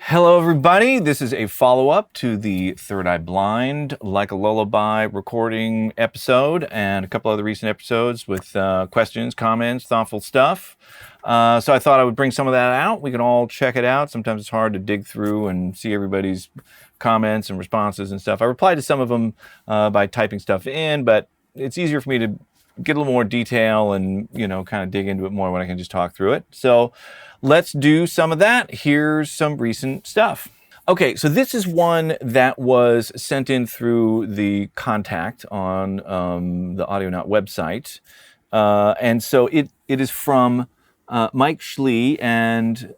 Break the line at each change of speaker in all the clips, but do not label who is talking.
Hello, everybody. This is a follow-up to the Third Eye Blind, Like a Lullaby recording episode and a couple other recent episodes with questions, comments, thoughtful stuff. So I thought I would bring some of that out. We can all check it out. Sometimes it's hard to dig through and see everybody's comments and responses and stuff. I replied to some of them by typing stuff in, but it's easier for me to get a little more detail and, kind of dig into it more when I can just talk through it. So let's do some of that. Here's some recent stuff. Okay, so this is one that was sent in through the contact on the Audionaut website. And so it is from Mike Schlee, and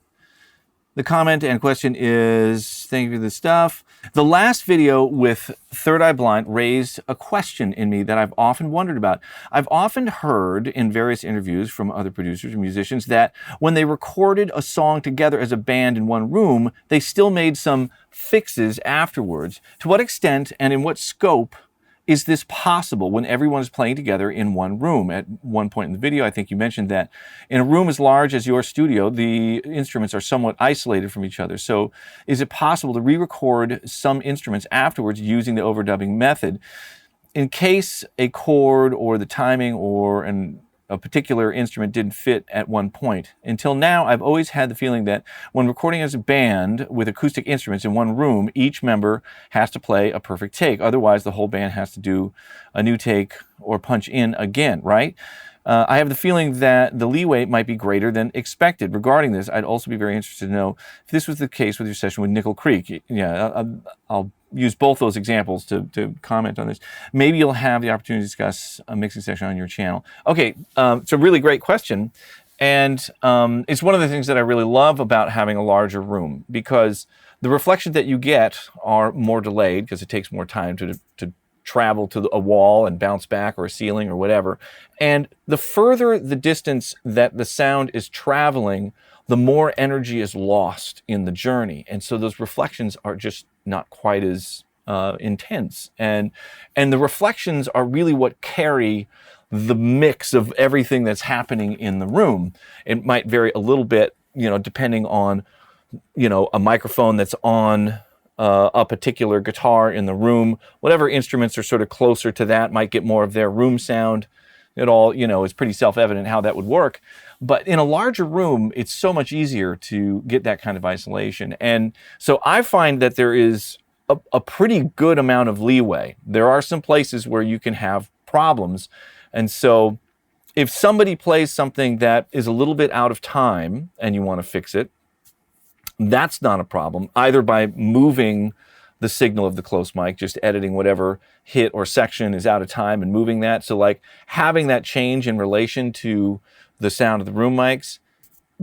the comment and question is, thank you for the stuff. The last video with Third Eye Blind raised a question in me that I've often wondered about. I've often heard in various interviews from other producers and musicians that when they recorded a song together as a band in one room, they still made some fixes afterwards. To what extent and in what scope is this possible when everyone is playing together in one room? At one point in the video, I think you mentioned that in a room as large as your studio, the instruments are somewhat isolated from each other. So is it possible to re-record some instruments afterwards using the overdubbing method? In case a chord or the timing or a particular instrument didn't fit at one point. Until now, I've always had the feeling that when recording as a band with acoustic instruments in one room, each member has to play a perfect take. Otherwise, the whole band has to do a new take or punch in again, right? I have the feeling that the leeway might be greater than expected. Regarding this, I'd also be very interested to know if this was the case with your session with Nickel Creek. Yeah, I'll use both those examples to comment on this. Maybe you'll have the opportunity to discuss a mixing session on your channel. Okay, it's a really great question. And it's one of the things that I really love about having a larger room, because the reflections that you get are more delayed because it takes more time to travel to a wall and bounce back, or a ceiling or whatever. And the further the distance that the sound is traveling, the more energy is lost in the journey. And so those reflections are just not quite as intense. And the reflections are really what carry the mix of everything that's happening in the room. It might vary a little bit, depending on, a microphone that's on a particular guitar in the room. Whatever instruments are sort of closer to that might get more of their room sound. It all, is pretty self-evident how that would work. But in a larger room, it's so much easier to get that kind of isolation. And so I find that there is a pretty good amount of leeway. There are some places where you can have problems. And so if somebody plays something that is a little bit out of time and you want to fix it, that's not a problem, either by moving the signal of the close mic, just editing whatever hit or section is out of time and moving that. So like having that change in relation to the sound of the room mics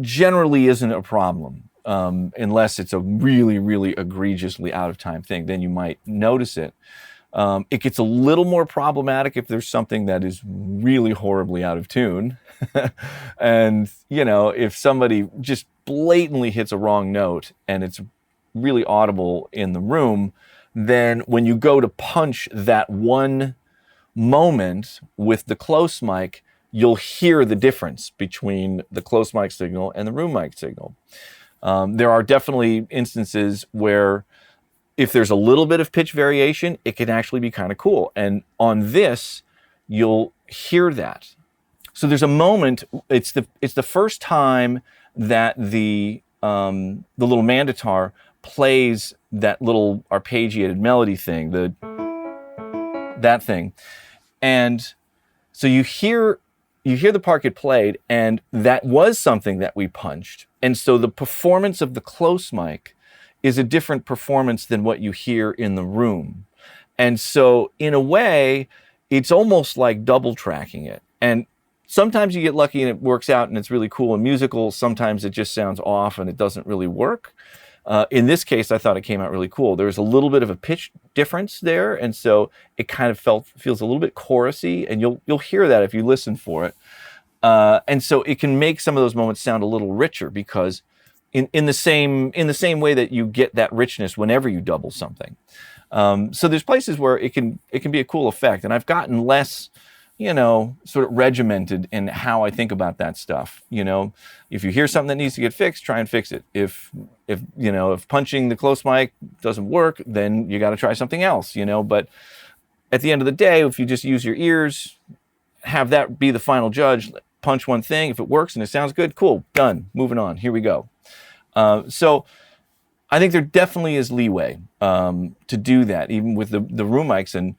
generally isn't a problem, unless it's a really, really egregiously out of time thing. Then you might notice it. It gets a little more problematic if there's something that is really horribly out of tune. And, if somebody just blatantly hits a wrong note and it's really audible in the room, then when you go to punch that one moment with the close mic, you'll hear the difference between the close mic signal and the room mic signal. There are definitely instances where if there's a little bit of pitch variation, it can actually be kind of cool. And on this, you'll hear that. So there's a moment, it's the first time that the little mandotar plays that little arpeggiated melody thing, that thing. And so you hear the part get played, and that was something that we punched. And so the performance of the close mic is a different performance than what you hear in the room. And so in a way, it's almost like double tracking it. And sometimes you get lucky and it works out and it's really cool and musical. Sometimes it just sounds off and it doesn't really work. In this case, I thought it came out really cool. There's a little bit of a pitch difference there, and so it kind of feels a little bit chorusy, and you'll hear that if you listen for it. And so it can make some of those moments sound a little richer, because in the same way that you get that richness whenever you double something. So there's places where it can be a cool effect, and I've gotten less, sort of regimented in how I think about that stuff. If you hear something that needs to get fixed, try and fix it. If if punching the close mic doesn't work, then you got to try something else, but at the end of the day, if you just use your ears, have that be the final judge, punch one thing. If it works and it sounds good, cool, done, moving on, here we go. So I think there definitely is leeway to do that, even with the room mics. And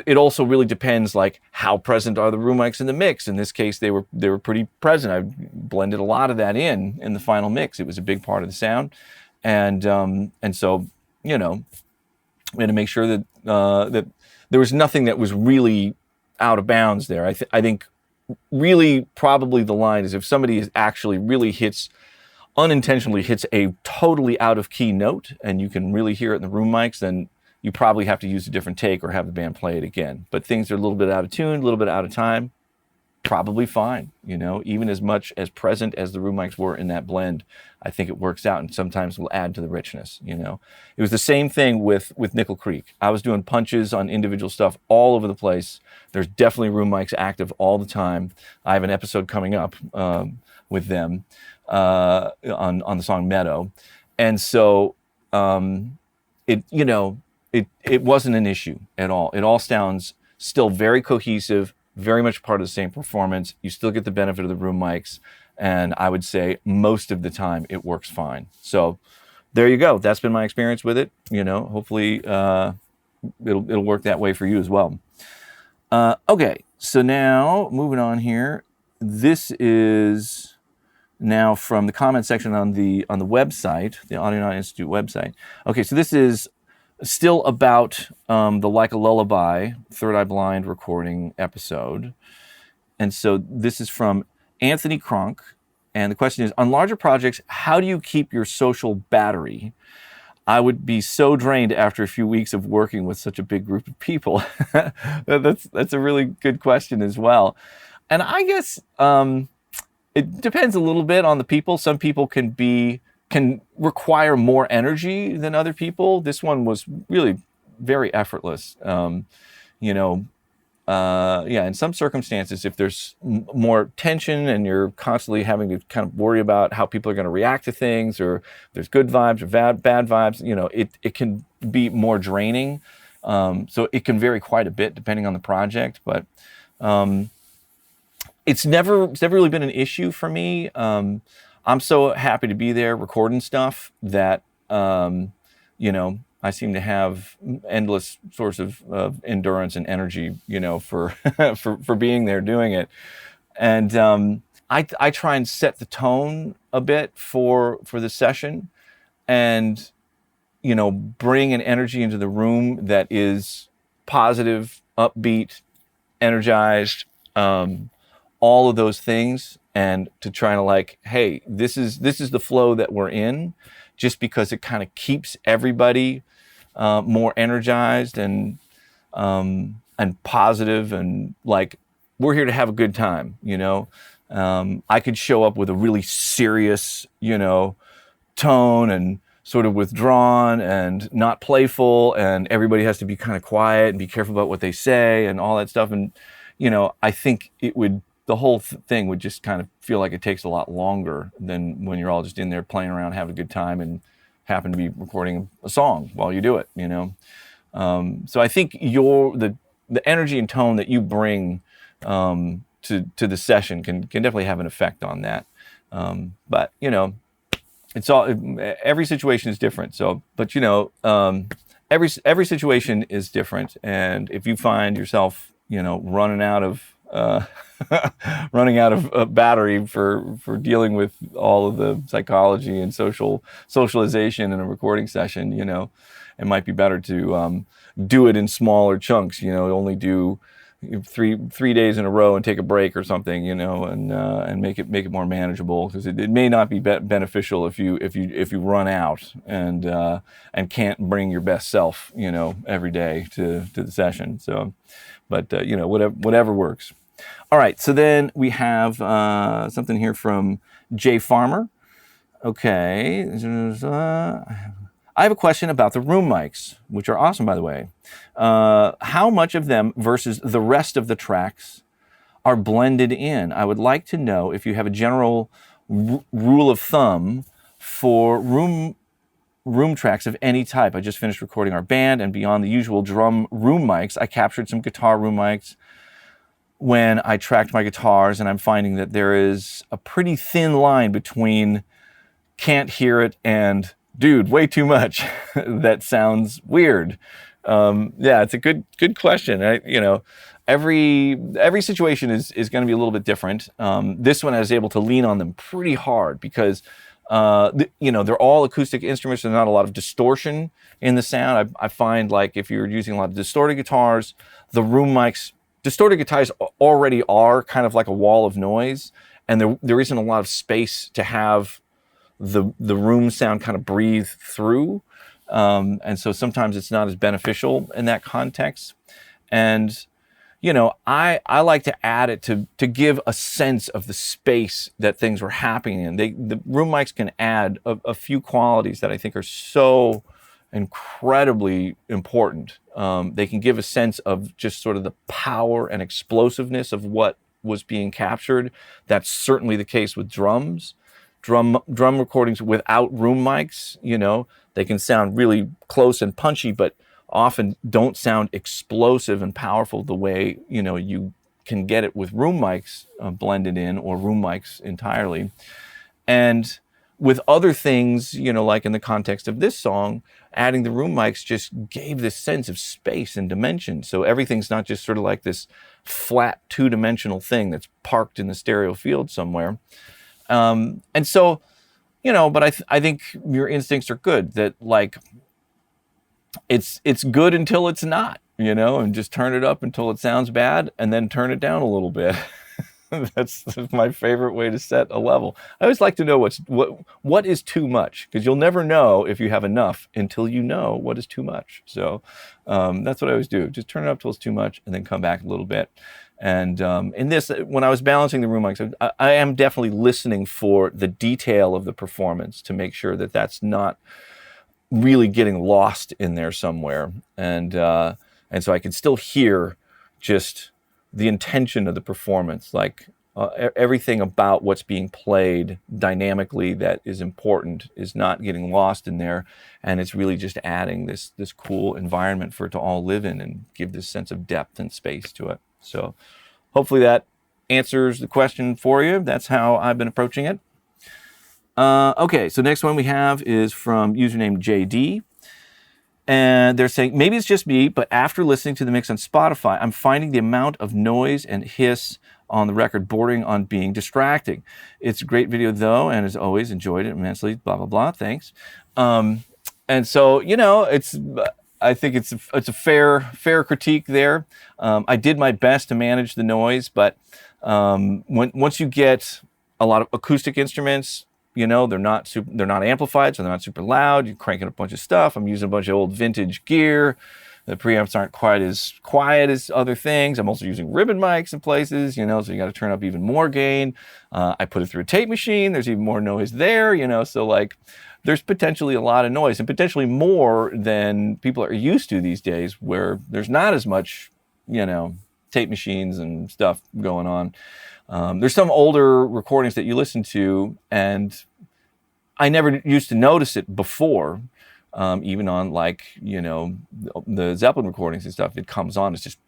it also really depends, like, how present are the room mics in the mix. In this case, they were pretty present. I blended a lot of that in the final mix. It was a big part of the sound, and so we had to make sure that that there was nothing that was really out of bounds there. I think really probably the line is if somebody is actually really unintentionally hits a totally out of key note, and you can really hear it in the room mics, then you probably have to use a different take or have the band play it again. But things are a little bit out of tune, a little bit out of time, probably fine. Even as much as present as the room mics were in that blend, I think it works out, and sometimes will add to the richness. It was the same thing with Nickel Creek. I was doing punches on individual stuff all over the place. There's definitely room mics active all the time. I have an episode coming up with them on the song Meadow, and so it wasn't an issue at all. It all sounds still very cohesive, very much part of the same performance. You still get the benefit of the room mics, and I would say most of the time it works fine. So there you go. That's been my experience with it. Hopefully it'll work that way for you as well. Okay, so now moving on here. This is now from the comment section on the website, the Audio Not Institute website. Okay, so this is still about the Like a Lullaby Third Eye Blind recording episode. And so this is from Anthony Kronk. And the question is, on larger projects, how do you keep your social battery? I would be so drained after a few weeks of working with such a big group of people. That's a really good question as well. And I guess it depends a little bit on the people. Some people can require more energy than other people. This one was really very effortless. In some circumstances, if there's more tension and you're constantly having to kind of worry about how people are going to react to things, or there's good vibes or bad vibes, it can be more draining. So it can vary quite a bit depending on the project, but it's never really been an issue for me. I'm so happy to be there recording stuff that, I seem to have endless source of endurance and energy, for for being there doing it. And I try and set the tone a bit for the session, and bring an energy into the room that is positive, upbeat, energized, all of those things, and to try to, like, hey, this is the flow that we're in, just because it kind of keeps everybody more energized and positive, and like, we're here to have a good time. I could show up with a really serious, tone, and sort of withdrawn and not playful, and everybody has to be kind of quiet and be careful about what they say and all that stuff. And I think the whole thing would just kind of feel like it takes a lot longer than when you're all just in there playing around, having a good time, and happen to be recording a song while you do it, So I think the energy and tone that you bring to the session can definitely have an effect on that. But it's every situation is different. So, but every situation is different, and if you find yourself running out of battery for dealing with all of the psychology and socialization in a recording session, it might be better to do it in smaller chunks. Only do three days in a row and take a break or something, and make it more manageable, because it may not be beneficial if you run out and can't bring your best self, every day to the session. So, but whatever works. All right, so then we have something here from Jay Farmer. Okay, I have a question about the room mics, which are awesome, by the way. How much of them versus the rest of the tracks are blended in? I would like to know if you have a general rule of thumb for room tracks of any type. I just finished recording our band, and beyond the usual drum room mics, I captured some guitar room mics when I tracked my guitars, and I'm finding that there is a pretty thin line between can't hear it and dude, way too much. That sounds weird. Yeah, it's a good question. Every situation is going to be a little bit different. This one I was able to lean on them pretty hard because they're all acoustic instruments. There's not a lot of distortion in the sound. I find like if you're using a lot of distorted guitars, the room mics, distorted guitars already are kind of like a wall of noise, and there isn't a lot of space to have the room sound kind of breathe through. And so sometimes it's not as beneficial in that context. And I like to add it to give a sense of the space that things were happening in. The room mics can add a few qualities that I think are so incredibly important. They can give a sense of just sort of the power and explosiveness of what was being captured. That's certainly the case with drums. Drum recordings without room mics, they can sound really close and punchy, but often don't sound explosive and powerful the way you can get it with room mics blended in, or room mics entirely. And with other things, like in the context of this song, adding the room mics just gave this sense of space and dimension. So everything's not just sort of like this flat two-dimensional thing that's parked in the stereo field somewhere. And so, but I think your instincts are good, that like it's good until it's not, and just turn it up until it sounds bad and then turn it down a little bit. That's my favorite way to set a level. I always like to know what is too much, because you'll never know if you have enough until you know what is too much. So that's what I always do. Just turn it up till it's too much and then come back a little bit. And in this, when I was balancing the room mics, I am definitely listening for the detail of the performance to make sure that that's not really getting lost in there somewhere. And so I can still hear just the intention of the performance, like everything about what's being played dynamically that is important is not getting lost in there, and it's really just adding this cool environment for it to all live in and give this sense of depth and space to it. So hopefully that answers the question for you. That's how I've been approaching it. Okay, so next one we have is from username JD. And they're saying, maybe it's just me, but after listening to the mix on Spotify, I'm finding the amount of noise and hiss on the record bordering on being distracting. It's a great video, though, and as always, enjoyed it immensely, blah, blah, blah, thanks. And so, I think it's a fair critique there. I did my best to manage the noise, but once you get a lot of acoustic instruments, they're not amplified, so they're not super loud. You're cranking a bunch of stuff. I'm using a bunch of old vintage gear. The preamps aren't quite as quiet as other things. I'm also using ribbon mics in places, so you got to turn up even more gain. I put it through a tape machine. There's even more noise there, so like there's potentially a lot of noise, and potentially more than people are used to these days, where there's not as much, tape machines and stuff going on. There's some older recordings that you listen to, and I never used to notice it before, even on like, the Zeppelin recordings and stuff. It comes on, it's just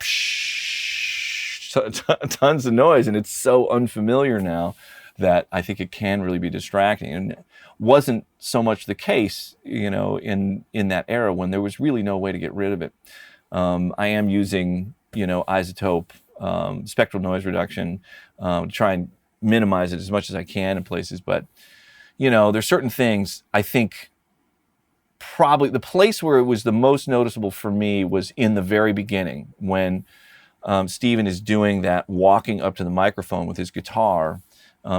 tons of noise, and it's so unfamiliar now that I think it can really be distracting. And it wasn't so much the case, in that era when there was really no way to get rid of it. I am using, isotope, spectral noise reduction, to try and minimize it as much as I can in places. But, there's certain things, I think probably the place where it was the most noticeable for me was in the very beginning when Steven is doing that walking up to the microphone with his guitar.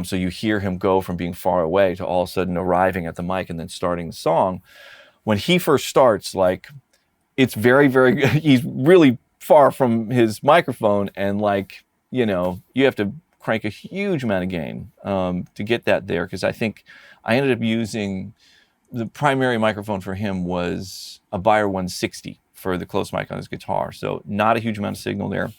So you hear him go from being far away to all of a sudden arriving at the mic and then starting the song. When he first starts, like, it's very, very, he's really far from his microphone, and like, you have to crank a huge amount of gain to get that there, because I think I ended up using, the primary microphone for him was a Beyer 160 for the close mic on his guitar, so not a huge amount of signal there.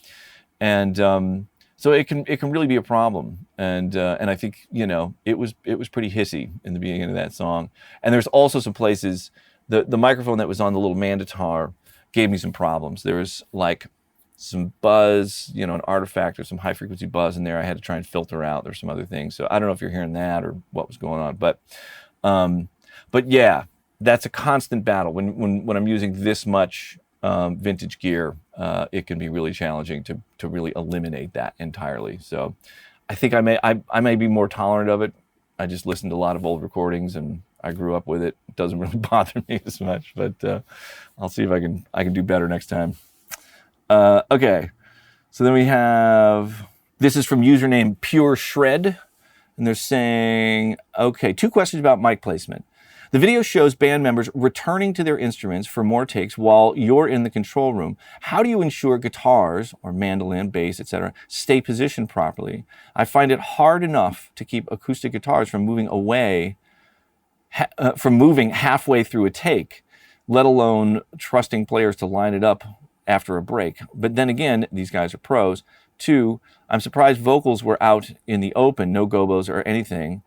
And So it can really be a problem, and I think it was pretty hissy in the beginning of that song. And there's also some places the microphone that was on the little Manditar gave me some problems. There was like some buzz, an artifact or some high frequency buzz in there. I had to try and filter out. There's some other things. So I don't know if you're hearing that or what was going on, but yeah, that's a constant battle when I'm using this much vintage gear. It can be really challenging to really eliminate that entirely. So I think I may be more tolerant of it. I just listened to a lot of old recordings and I grew up with it. It doesn't really bother me as much, but I'll see if I can do better next time. Okay, so then we have, this is from username Pure Shred, and they're saying, okay, 2 questions about mic placement. The video shows band members returning to their instruments for more takes while you're in the control room. How do you ensure guitars, or mandolin, bass, etc., stay positioned properly? I find it hard enough to keep acoustic guitars from moving halfway through a take, let alone trusting players to line it up after a break. But then again, these guys are pros. 2, I'm surprised vocals were out in the open, no gobos or anything.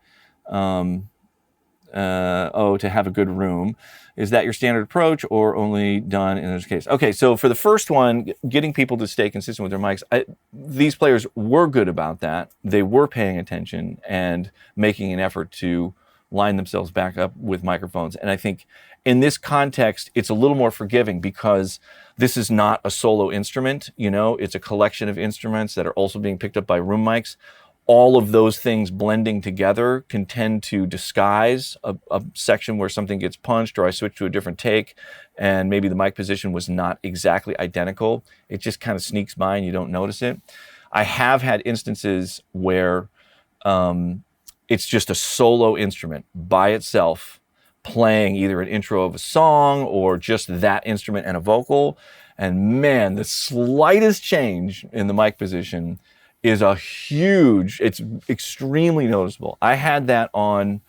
To have a good room. Is that your standard approach or only done in this case? Okay, so for the first one, getting people to stay consistent with their mics, these players were good about that. They were paying attention and making an effort to line themselves back up with microphones. And I think in this context, it's a little more forgiving because this is not a solo instrument. It's a collection of instruments that are also being picked up by room mics. All of those things blending together can tend to disguise a section where something gets punched or I switch to a different take and maybe the mic position was not exactly identical. It just kind of sneaks by and you don't notice it. I have had instances where it's just a solo instrument by itself playing either an intro of a song or just that instrument and a vocal. And man, the slightest change in the mic position is it's extremely noticeable. I had that on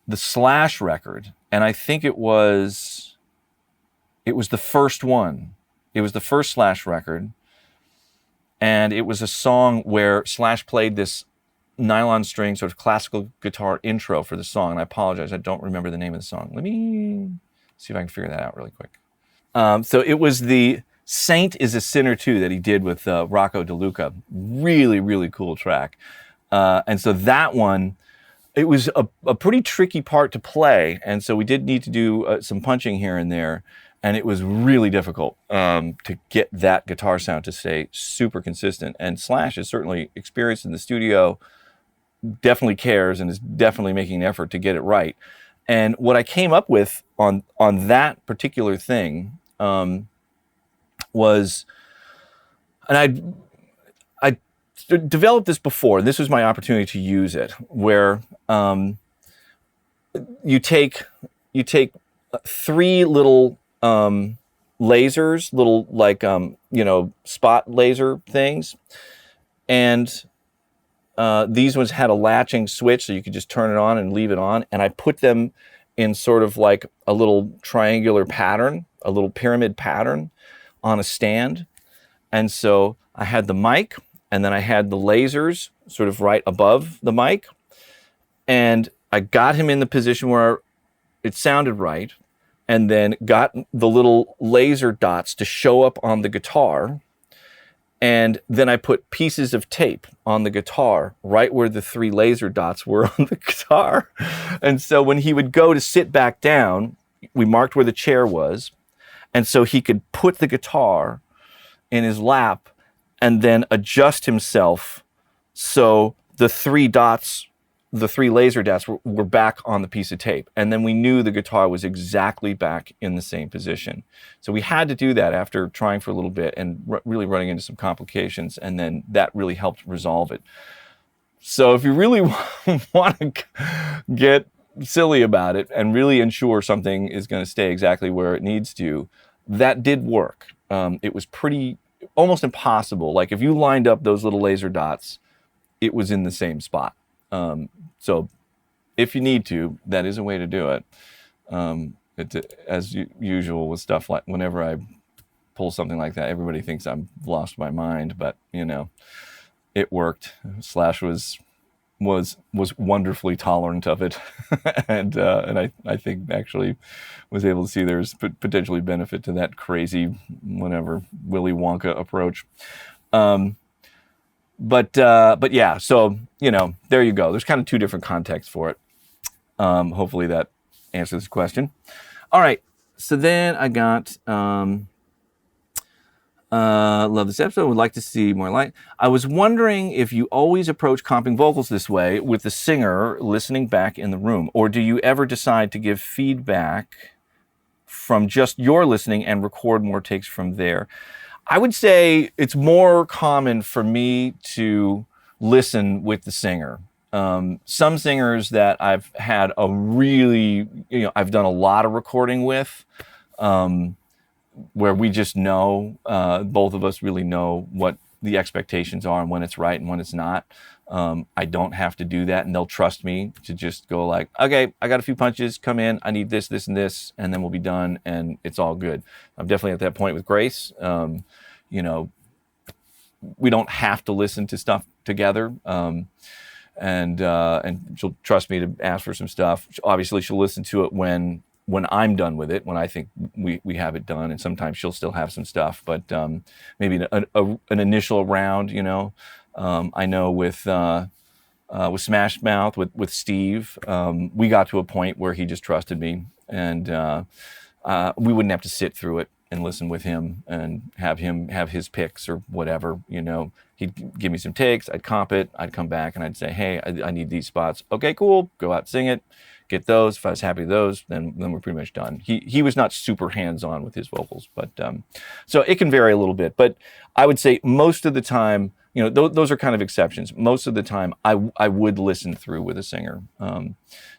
the Slash record, and I think it was the first one. It was the first Slash record, and it was a song where Slash played this nylon string sort of classical guitar intro for the song, and I apologize, I don't remember the name of the song. Let me see if I can figure that out really quick. So it was the Saint is a Sinner Too that he did with Rocco DeLuca. Really, really cool track. And so that one, it was a pretty tricky part to play. And so we did need to do some punching here and there. And it was really difficult to get that guitar sound to stay super consistent. And Slash is certainly experienced in the studio, definitely cares, and is definitely making an effort to get it right. And what I came up with on that particular thing was, and I developed this before, and this was my opportunity to use it, where you take 3 little lasers, little like spot laser things, and these ones had a latching switch so you could just turn it on and leave it on, and I put them in sort of like a little triangular pattern, a little pyramid pattern on a stand. And so I had the mic, and then I had the lasers sort of right above the mic, and I got him in the position where it sounded right, and then got the little laser dots to show up on the guitar. And then I put pieces of tape on the guitar right where the 3 laser dots were on the guitar. And so when he would go to sit back down, we marked where the chair was. And so he could put the guitar in his lap and then adjust himself so the 3 dots, the 3 laser dots were back on the piece of tape. And then we knew the guitar was exactly back in the same position. So we had to do that after trying for a little bit and really running into some complications. And then that really helped resolve it. So if you really want to get silly about it and really ensure something is going to stay exactly where it needs to, that did work. It was almost impossible. Like if you lined up those little laser dots, it was in the same spot. So if you need to, that is a way to do it. As usual with stuff like whenever I pull something like that, everybody thinks I've lost my mind, but it worked. Slash was wonderfully tolerant of it, and I think actually was able to see there's potentially benefit to that crazy whatever Willy Wonka approach. But yeah, so there you go. There's kind of two different contexts for it. Hopefully that answers the question. All right, so then I got love this episode. Would like to see more light. I was wondering if you always approach comping vocals this way with the singer listening back in the room, or do you ever decide to give feedback from just your listening and record more takes from there? I would say it's more common for me to listen with the singer. Some singers that I've had a really, I've done a lot of recording with, where we just know, both of us really know what the expectations are and when it's right and when it's not. I don't have to do that, and they'll trust me to just go like, okay, I got a few punches, come in, I need this, this, and this, and then we'll be done, and it's all good. I'm definitely at that point with Grace. We don't have to listen to stuff together, and she'll trust me to ask for some stuff. Obviously, she'll listen to it when I'm done with it, when I think we have it done, and sometimes she'll still have some stuff, but maybe an initial round, I know with Smash Mouth, with Steve, we got to a point where he just trusted me, and we wouldn't have to sit through it and listen with him and have him have his picks or whatever. He'd give me some takes, I'd comp it, I'd come back and I'd say, hey, I need these spots. Okay, cool, go out, sing it, get those. If I was happy with those, then we're pretty much done. He was not super hands-on with his vocals, but so it can vary a little bit. But I would say most of the time, those are kind of exceptions. Most of the time, I would listen through with a singer,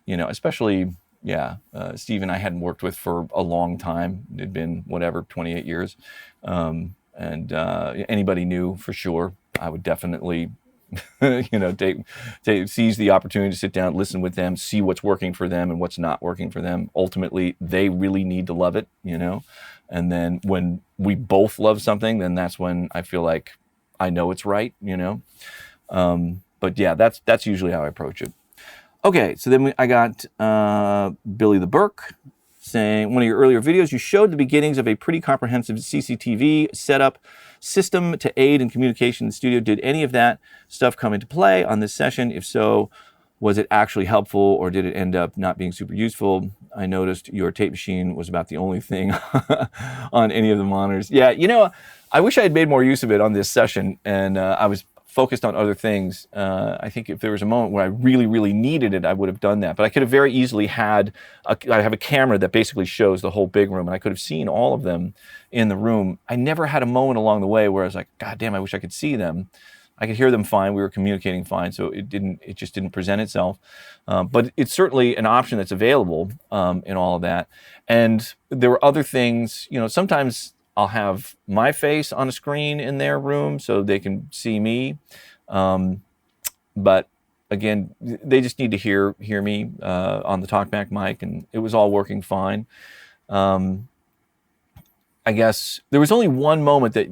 especially, Steve and I hadn't worked with for a long time. It'd been 28 years. And anybody new for sure, I would definitely seize the opportunity to sit down, listen with them, see what's working for them and what's not working for them. Ultimately, they really need to love it, and then when we both love something, then that's when I feel like I know it's right, but yeah, that's usually how I approach it. Okay, so then I got Billy the Burke saying, one of your earlier videos, you showed the beginnings of a pretty comprehensive CCTV setup system to aid in communication in the studio. Did any of that stuff come into play on this session? If so, was it actually helpful, or did it end up not being super useful? I noticed your tape machine was about the only thing on any of the monitors. Yeah, I wish I had made more use of it on this session, and I was focused on other things. I think if there was a moment where I really, really needed it, I would have done that. But I could have very easily I have a camera that basically shows the whole big room, and I could have seen all of them in the room. I never had a moment along the way where I was like, God damn, I wish I could see them. I could hear them fine. We were communicating fine, so it just didn't present itself. But it's certainly an option that's available in all of that. And there were other things, sometimes I'll have my face on a screen in their room so they can see me. But again, they just need to hear me on the TalkBack mic, and it was all working fine. I guess there was only one moment that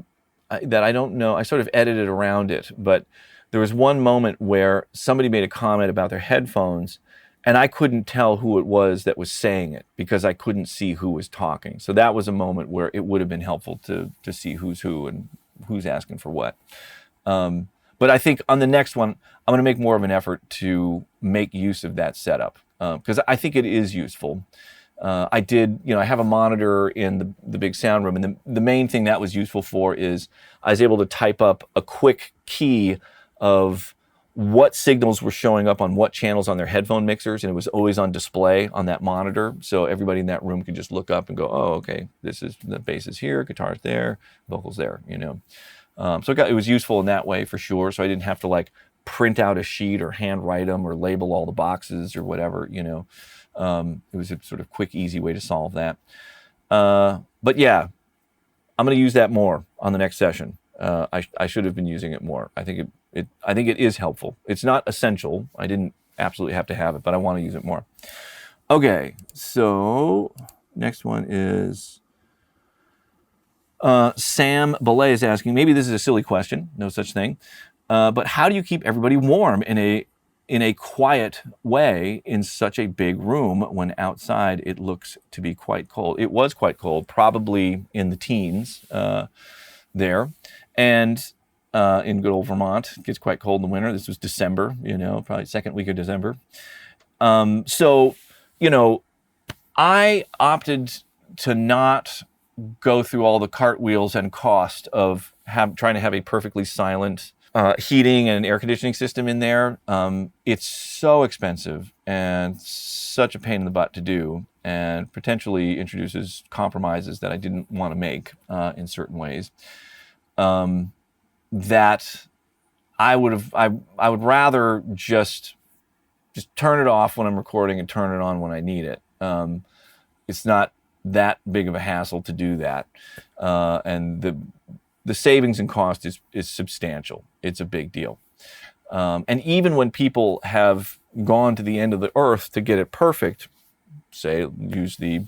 I don't know. I sort of edited around it, but there was one moment where somebody made a comment about their headphones, and I couldn't tell who it was that was saying it because I couldn't see who was talking. So that was a moment where it would have been helpful to see who's who and who's asking for what. But I think on the next one, I'm going to make more of an effort to make use of that setup because I think it is useful. I have a monitor in the big sound room, and the main thing that was useful for is I was able to type up a quick key of what signals were showing up on what channels on their headphone mixers, and it was always on display on that monitor, so everybody in that room could just look up and go, oh, okay, this is the bass is here, guitar's there, vocals there, So it was useful in that way for sure, so I didn't have to print out a sheet or hand write them or label all the boxes or whatever, It was a sort of quick, easy way to solve that. But yeah, I'm going to use that more on the next session. I should have been using it more. I think it is helpful. It's not essential. I didn't absolutely have to have it, but I want to use it more. Okay, so next one is Sam Belay is asking, maybe this is a silly question, no such thing. But how do you keep everybody warm in a quiet way in such a big room when outside it looks to be quite cold? It was quite cold, probably in the teens there, and in good old Vermont, it gets quite cold in the winter. This was December, probably second week of December. So, I opted to not go through all the cartwheels and cost of trying to have a perfectly silent heating and air conditioning system in there. It's so expensive and such a pain in the butt to do, and potentially introduces compromises that I didn't want to make in certain ways. That I would rather just turn it off when I'm recording and turn it on when I need it. It's not that big of a hassle to do that, and the savings and cost is substantial. It's a big deal. And even when people have gone to the end of the earth to get it perfect, say, use the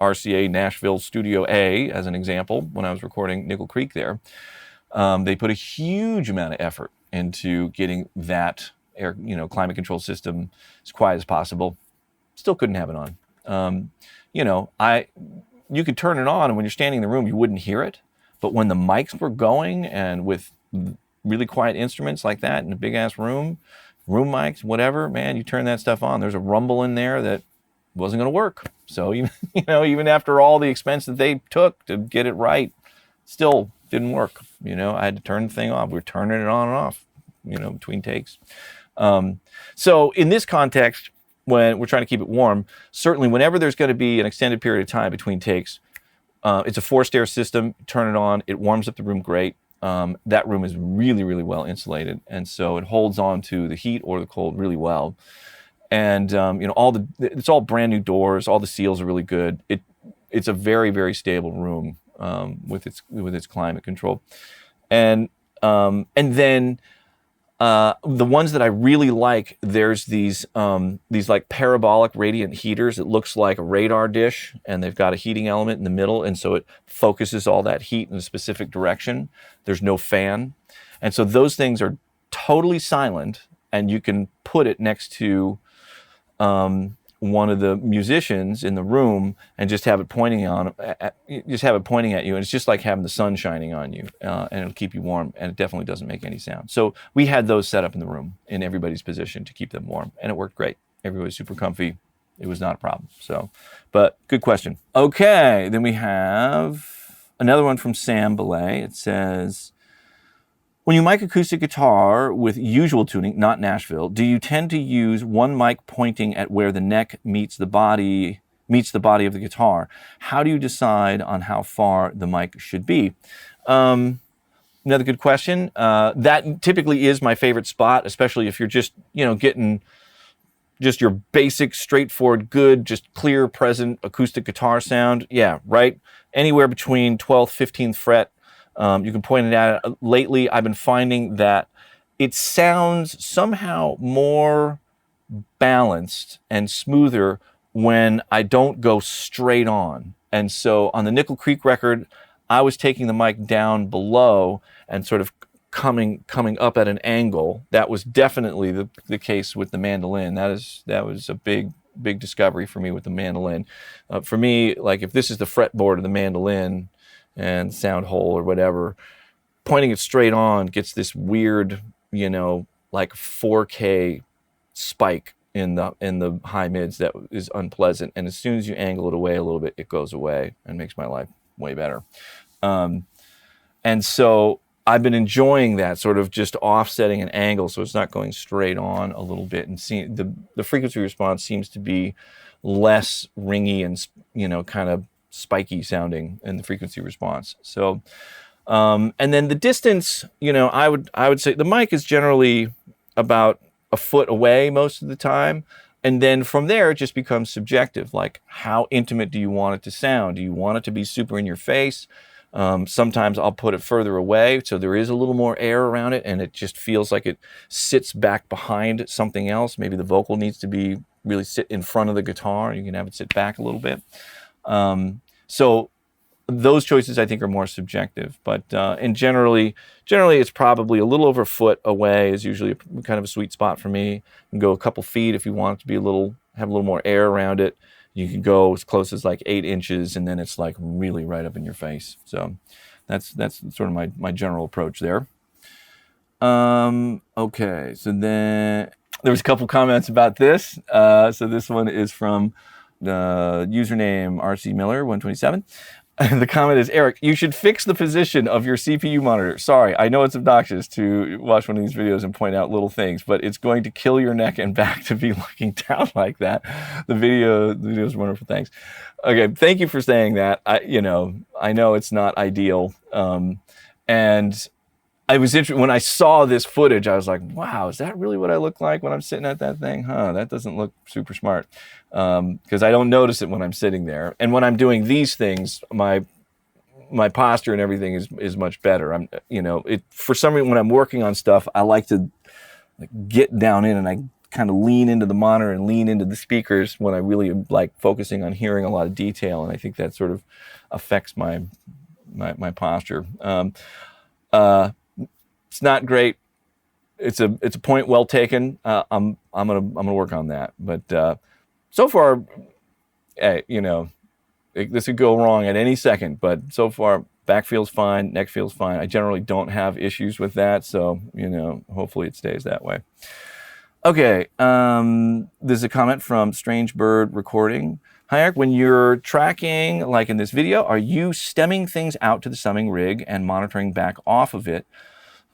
RCA Nashville Studio A as an example, when I was recording Nickel Creek there, they put a huge amount of effort into getting that air, climate control system as quiet as possible. Still couldn't have it on. You could turn it on, and when you're standing in the room, you wouldn't hear it. But when the mics were going, and with really quiet instruments like that in a big ass room mics, whatever, man, you turn that stuff on. There's a rumble in there that wasn't going to work. So even after all the expense that they took to get it right, still didn't work. I had to turn the thing off. We were turning it on and off, between takes. So in this context, when we're trying to keep it warm, certainly whenever there's going to be an extended period of time between takes, it's a forced air system. Turn it on. It warms up the room great. That room is really, really well insulated, and so it holds on to the heat or the cold really well. And it's all brand new doors. All the seals are really good. It's a very, very stable room with its climate control, and then. The ones that I really like, there's these like parabolic radiant heaters. It looks like a radar dish, and they've got a heating element in the middle, and so it focuses all that heat in a specific direction. There's no fan, and so those things are totally silent, and you can put it next to one of the musicians in the room and just have it pointing at you, and it's just like having the sun shining on you, and it'll keep you warm, and it definitely doesn't make any sound. So we had those set up in the room in everybody's position to keep them warm, and it worked great. Everybody's super comfy. It was not a problem. So, but good question. Okay, then we have another one from Sam Belay. It says, when you mic acoustic guitar with usual tuning, not Nashville, do you tend to use one mic pointing at where the neck meets the body of the guitar? How do you decide on how far the mic should be? Another good question. That typically is my favorite spot, especially if you're just, getting just your basic, straightforward, good, just clear, present acoustic guitar sound. Yeah, right? Anywhere between 12th, 15th fret. You can point it at it. Lately, I've been finding that it sounds somehow more balanced and smoother when I don't go straight on. And so on the Nickel Creek record, I was taking the mic down below and sort of coming up at an angle. That was definitely the case with the mandolin. That was a big discovery for me with the mandolin. For me, like if this is the fretboard of the mandolin, and sound hole or whatever, pointing it straight on gets this weird, like 4K spike in the high mids that is unpleasant. And as soon as you angle it away a little bit, it goes away and makes my life way better. And so I've been enjoying that sort of just offsetting an angle so it's not going straight on a little bit, and seeing the frequency response seems to be less ringy and kind of spiky sounding in the frequency response. So, and then the distance, I would say the mic is generally about a foot away most of the time. And then from there, it just becomes subjective. Like, how intimate do you want it to sound? Do you want it to be super in your face? Sometimes I'll put it further away, so there is a little more air around it, and it just feels like it sits back behind something else. Maybe the vocal needs to be really sit in front of the guitar. You can have it sit back a little bit. So those choices I think are more subjective, but and generally it's probably a little over a foot away is usually kind of a sweet spot for me. You can go a couple feet if you want it to be have a little more air around it. You can go as close as like 8 inches, and then it's like really right up in your face. So that's sort of my general approach there. Okay, so then there was a couple comments about this. So this one is from the username RC Miller 127. The comment is, Eric, you should fix the position of your CPU monitor. Sorry, I know it's obnoxious to watch one of these videos and point out little things, but it's going to kill your neck and back to be looking down like that. The video is wonderful. Thanks. Okay, thank you for saying that. I know it's not ideal. And I was interested when I saw this footage. I was like, wow, is that really what I look like when I'm sitting at that thing? That doesn't look super smart. Because I don't notice it when I'm sitting there. And when I'm doing these things, my posture and everything is much better. For some reason, when I'm working on stuff, I like to get down in and I kind of lean into the monitor and lean into the speakers when I really am like focusing on hearing a lot of detail. And I think that sort of affects my posture. It's not great. It's a point well taken. I'm gonna work on that. But so far, hey, this could go wrong at any second. But so far, back feels fine, neck feels fine. I generally don't have issues with that. So hopefully it stays that way. Okay. There's a comment from Strange Bird Recording. Hi, Eric. When you're tracking, like in this video, are you stemming things out to the summing rig and monitoring back off of it?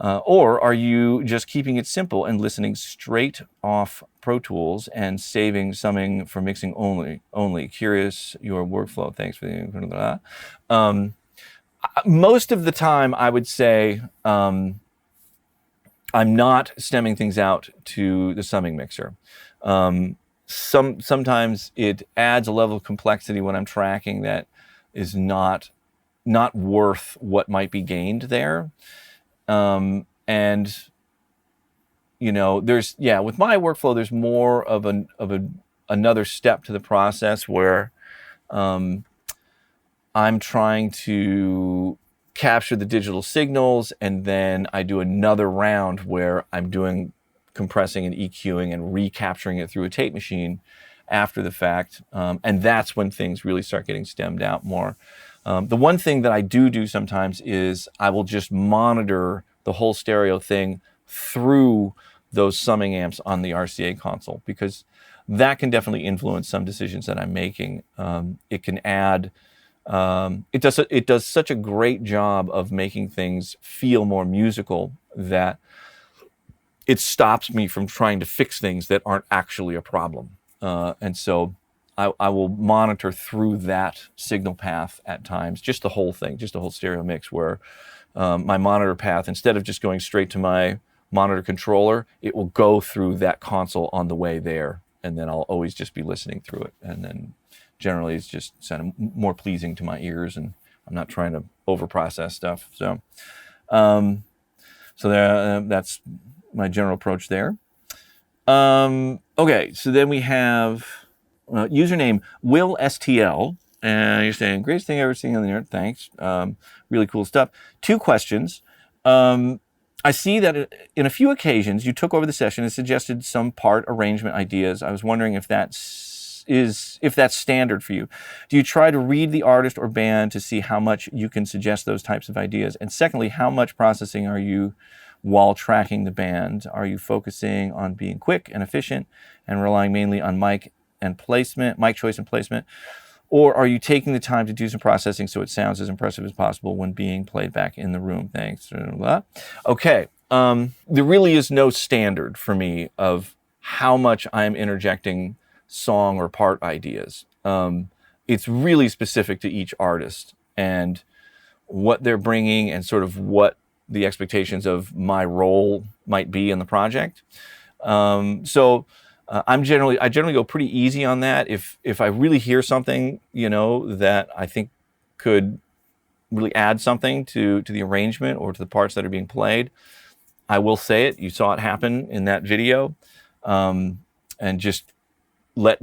Or are you just keeping it simple and listening straight off Pro Tools and saving summing for mixing only? Curious your workflow. Thanks for the... most of the time, I would say I'm not stemming things out to the summing mixer. Sometimes it adds a level of complexity when I'm tracking that is not worth what might be gained there. And with my workflow, there's more of another step to the process where I'm trying to capture the digital signals, and then I do another round where I'm doing compressing and EQing and recapturing it through a tape machine after the fact. And that's when things really start getting stemmed out more. The one thing that I do sometimes is I will just monitor the whole stereo thing through those summing amps on the RCA console, because that can definitely influence some decisions that I'm making. It can add, it does such a great job of making things feel more musical that it stops me from trying to fix things that aren't actually a problem. And so I will monitor through that signal path at times, just the whole thing, just the whole stereo mix, where my monitor path, instead of just going straight to my monitor controller, it will go through that console on the way there, and then I'll always just be listening through it. And then generally it's just kind of more pleasing to my ears, and I'm not trying to over-process stuff. So, that's my general approach there. Okay, so then we have username Will STL, and you're saying, greatest thing I've ever seen on the internet. Thanks. Really cool stuff. 2 questions. I see that in a few occasions you took over the session and suggested some part arrangement ideas. I was wondering if that's standard for you. Do you try to read the artist or band to see how much you can suggest those types of ideas? And secondly, how much processing are you while tracking the band? Are you focusing on being quick and efficient and relying mainly on mic choice and placement? Or are you taking the time to do some processing so it sounds as impressive as possible when being played back in the room? Thanks. Okay. There really is no standard for me of how much I'm interjecting song or part ideas. It's really specific to each artist and what they're bringing and sort of what the expectations of my role might be in the project. I generally go pretty easy on that. If I really hear something, that I think could really add something to the arrangement or to the parts that are being played, I will say it. You saw it happen in that video, and just let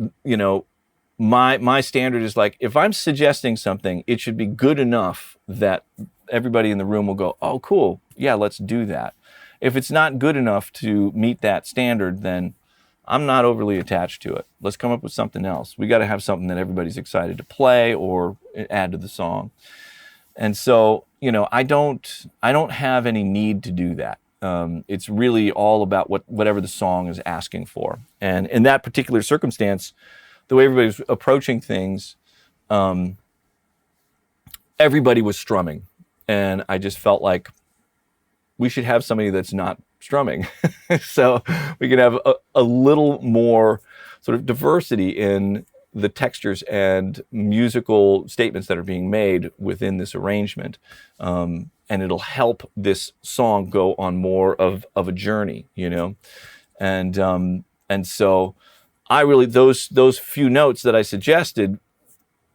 my standard is like, if I'm suggesting something, it should be good enough that everybody in the room will go, oh, cool, yeah, let's do that. If it's not good enough to meet that standard, then I'm not overly attached to it. Let's come up with something else. We got to have something that everybody's excited to play or add to the song. And so, I don't have any need to do that. It's really all about whatever the song is asking for. And in that particular circumstance, the way everybody was approaching things, everybody was strumming. And I just felt like we should have somebody that's not strumming. So we could have a little more sort of diversity in the textures and musical statements that are being made within this arrangement. And it'll help this song go on more of a journey, And so I really, those few notes that I suggested,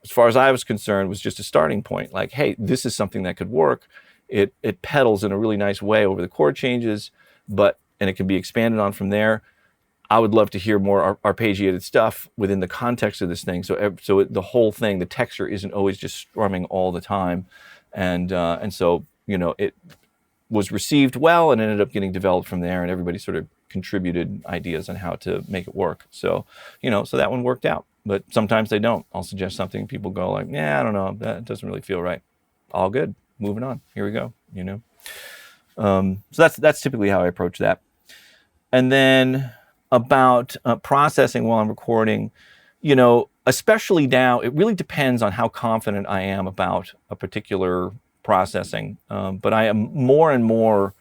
as far as I was concerned, was just a starting point. Like, hey, this is something that could work. It pedals in a really nice way over the chord changes, and it can be expanded on from there. I would love to hear more arpeggiated stuff within the context of this thing. So the whole thing, the texture isn't always just strumming all the time. And so, it was received well and ended up getting developed from there, and everybody sort of contributed ideas on how to make it work. So, so that one worked out. But sometimes they don't. I'll suggest something, people go like, yeah, I don't know, that doesn't really feel right. All good, moving on. Here we go. So that's typically how I approach that. And then about processing while I'm recording, especially now, it really depends on how confident I am about a particular processing. But I am more and more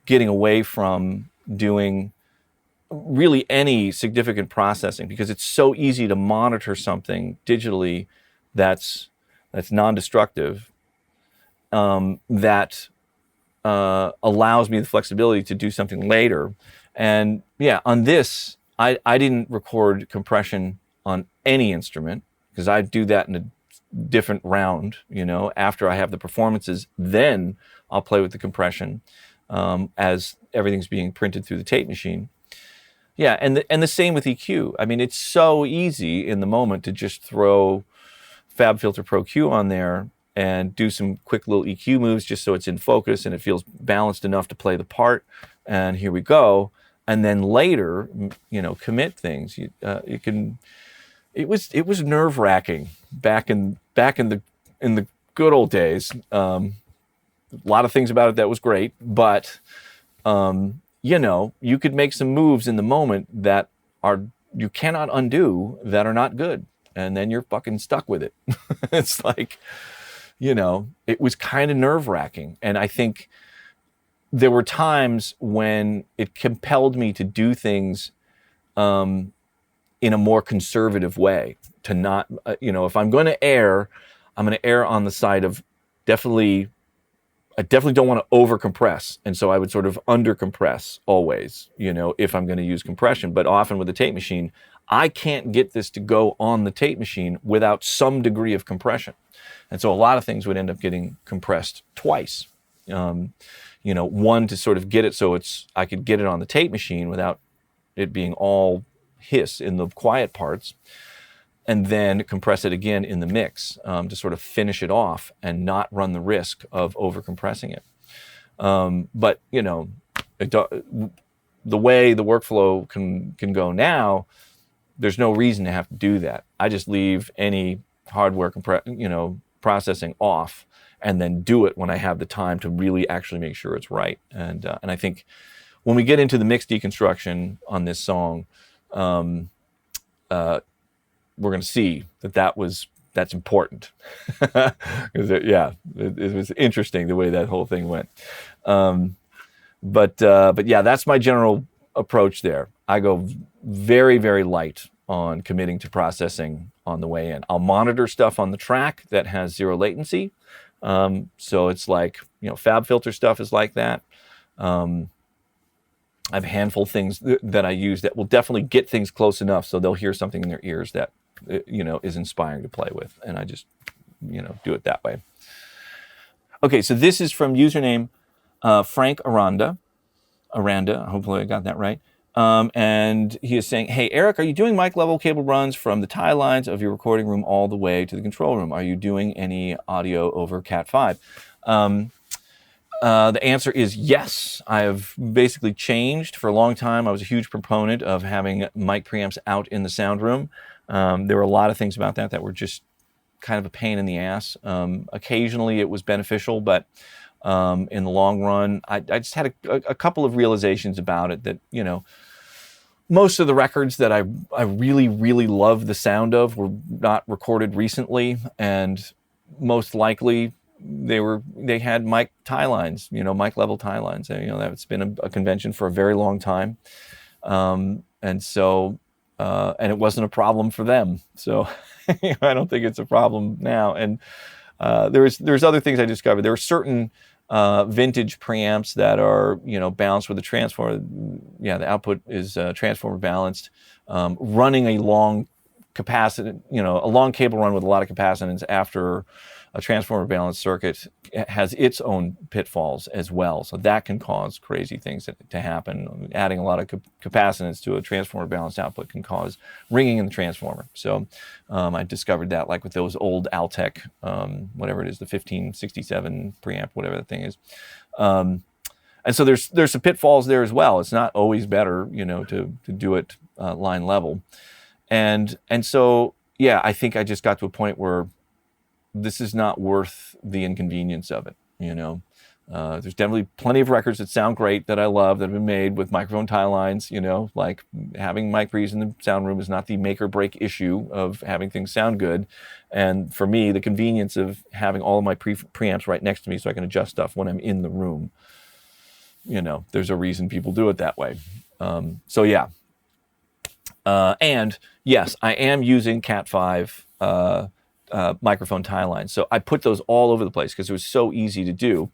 getting away from doing really any significant processing, because it's so easy to monitor something digitally that's non-destructive, that allows me the flexibility to do something later. And yeah, on this, I didn't record compression on any instrument, because I do that in a different round, after I have the performances, then I'll play with the compression as everything's being printed through the tape machine. Yeah, and the same with EQ. I mean, it's so easy in the moment to just throw FabFilter Pro Q on there and do some quick little EQ moves just so it's in focus and it feels balanced enough to play the part. And here we go. And then later, commit things. You can. It was nerve-wracking back in the good old days. A lot of things about it that was great, but you could make some moves in the moment that you cannot undo, that are not good, and then you're fucking stuck with it. It's like, it was kind of nerve-wracking, and I think there were times when it compelled me to do things in a more conservative way, to not, if I'm going to err, I'm going to err on the side of I definitely don't want to over compress. And so I would sort of under compress always, if I'm going to use compression. But often with the tape machine, I can't get this to go on the tape machine without some degree of compression. And so a lot of things would end up getting compressed twice. One to sort of get it so I could get it on the tape machine without it being all hiss in the quiet parts, and then compress it again in the mix to sort of finish it off and not run the risk of over compressing it. But the way the workflow can go now, there's no reason to have to do that. I just leave any hardware processing off, and then do it when I have the time to really actually make sure it's right. And I think when we get into the mix deconstruction on this song, we're going to see that's important. It was interesting the way that whole thing went. But yeah, that's my general approach there. I go very, very light on committing to processing on the way in. I'll monitor stuff on the track that has zero latency. So it's like, FabFilter stuff is like that. I have a handful of things that I use that will definitely get things close enough so they'll hear something in their ears that, is inspiring to play with. And I just, do it that way. Okay, so this is from username Frank Aranda. Hopefully I got that right. And he is saying, hey, Eric, are you doing mic level cable runs from the tie lines of your recording room all the way to the control room? Are you doing any audio over Cat5? The answer is yes. I have basically changed. For a long time, I was a huge proponent of having mic preamps out in the sound room. There were a lot of things about that were just kind of a pain in the ass. Occasionally it was beneficial, but in the long run, I just had a couple of realizations about it that, most of the records that I really, really loved the sound of were not recorded recently, and most likely they had mic tie lines, mic level tie lines. That's been a convention for a very long time, and so and it wasn't a problem for them. So I don't think it's a problem now. And there's other things I discovered. There are certain vintage preamps that are balanced with a transformer. Yeah, the output is transformer balanced. Running a long capacitance, a long cable run with a lot of capacitance after a transformer balanced circuit has its own pitfalls as well. So that can cause crazy things to happen. Adding a lot of capacitance to a transformer balanced output can cause ringing in the transformer. So I discovered that, like with those old Altec, whatever it is, the 1567 preamp, whatever that thing is. And so there's some pitfalls there as well. It's not always better, to do it line level. And so, yeah, I think I just got to a point where this is not worth the inconvenience of it. There's definitely plenty of records that sound great that I love that have been made with microphone tie lines. Like having mic pre's in the sound room is not the make or break issue of having things sound good. And for me, the convenience of having all of my preamps right next to me so I can adjust stuff when I'm in the room. There's a reason people do it that way. So yeah. And yes, I am using Cat5 microphone tie lines. So I put those all over the place because it was so easy to do,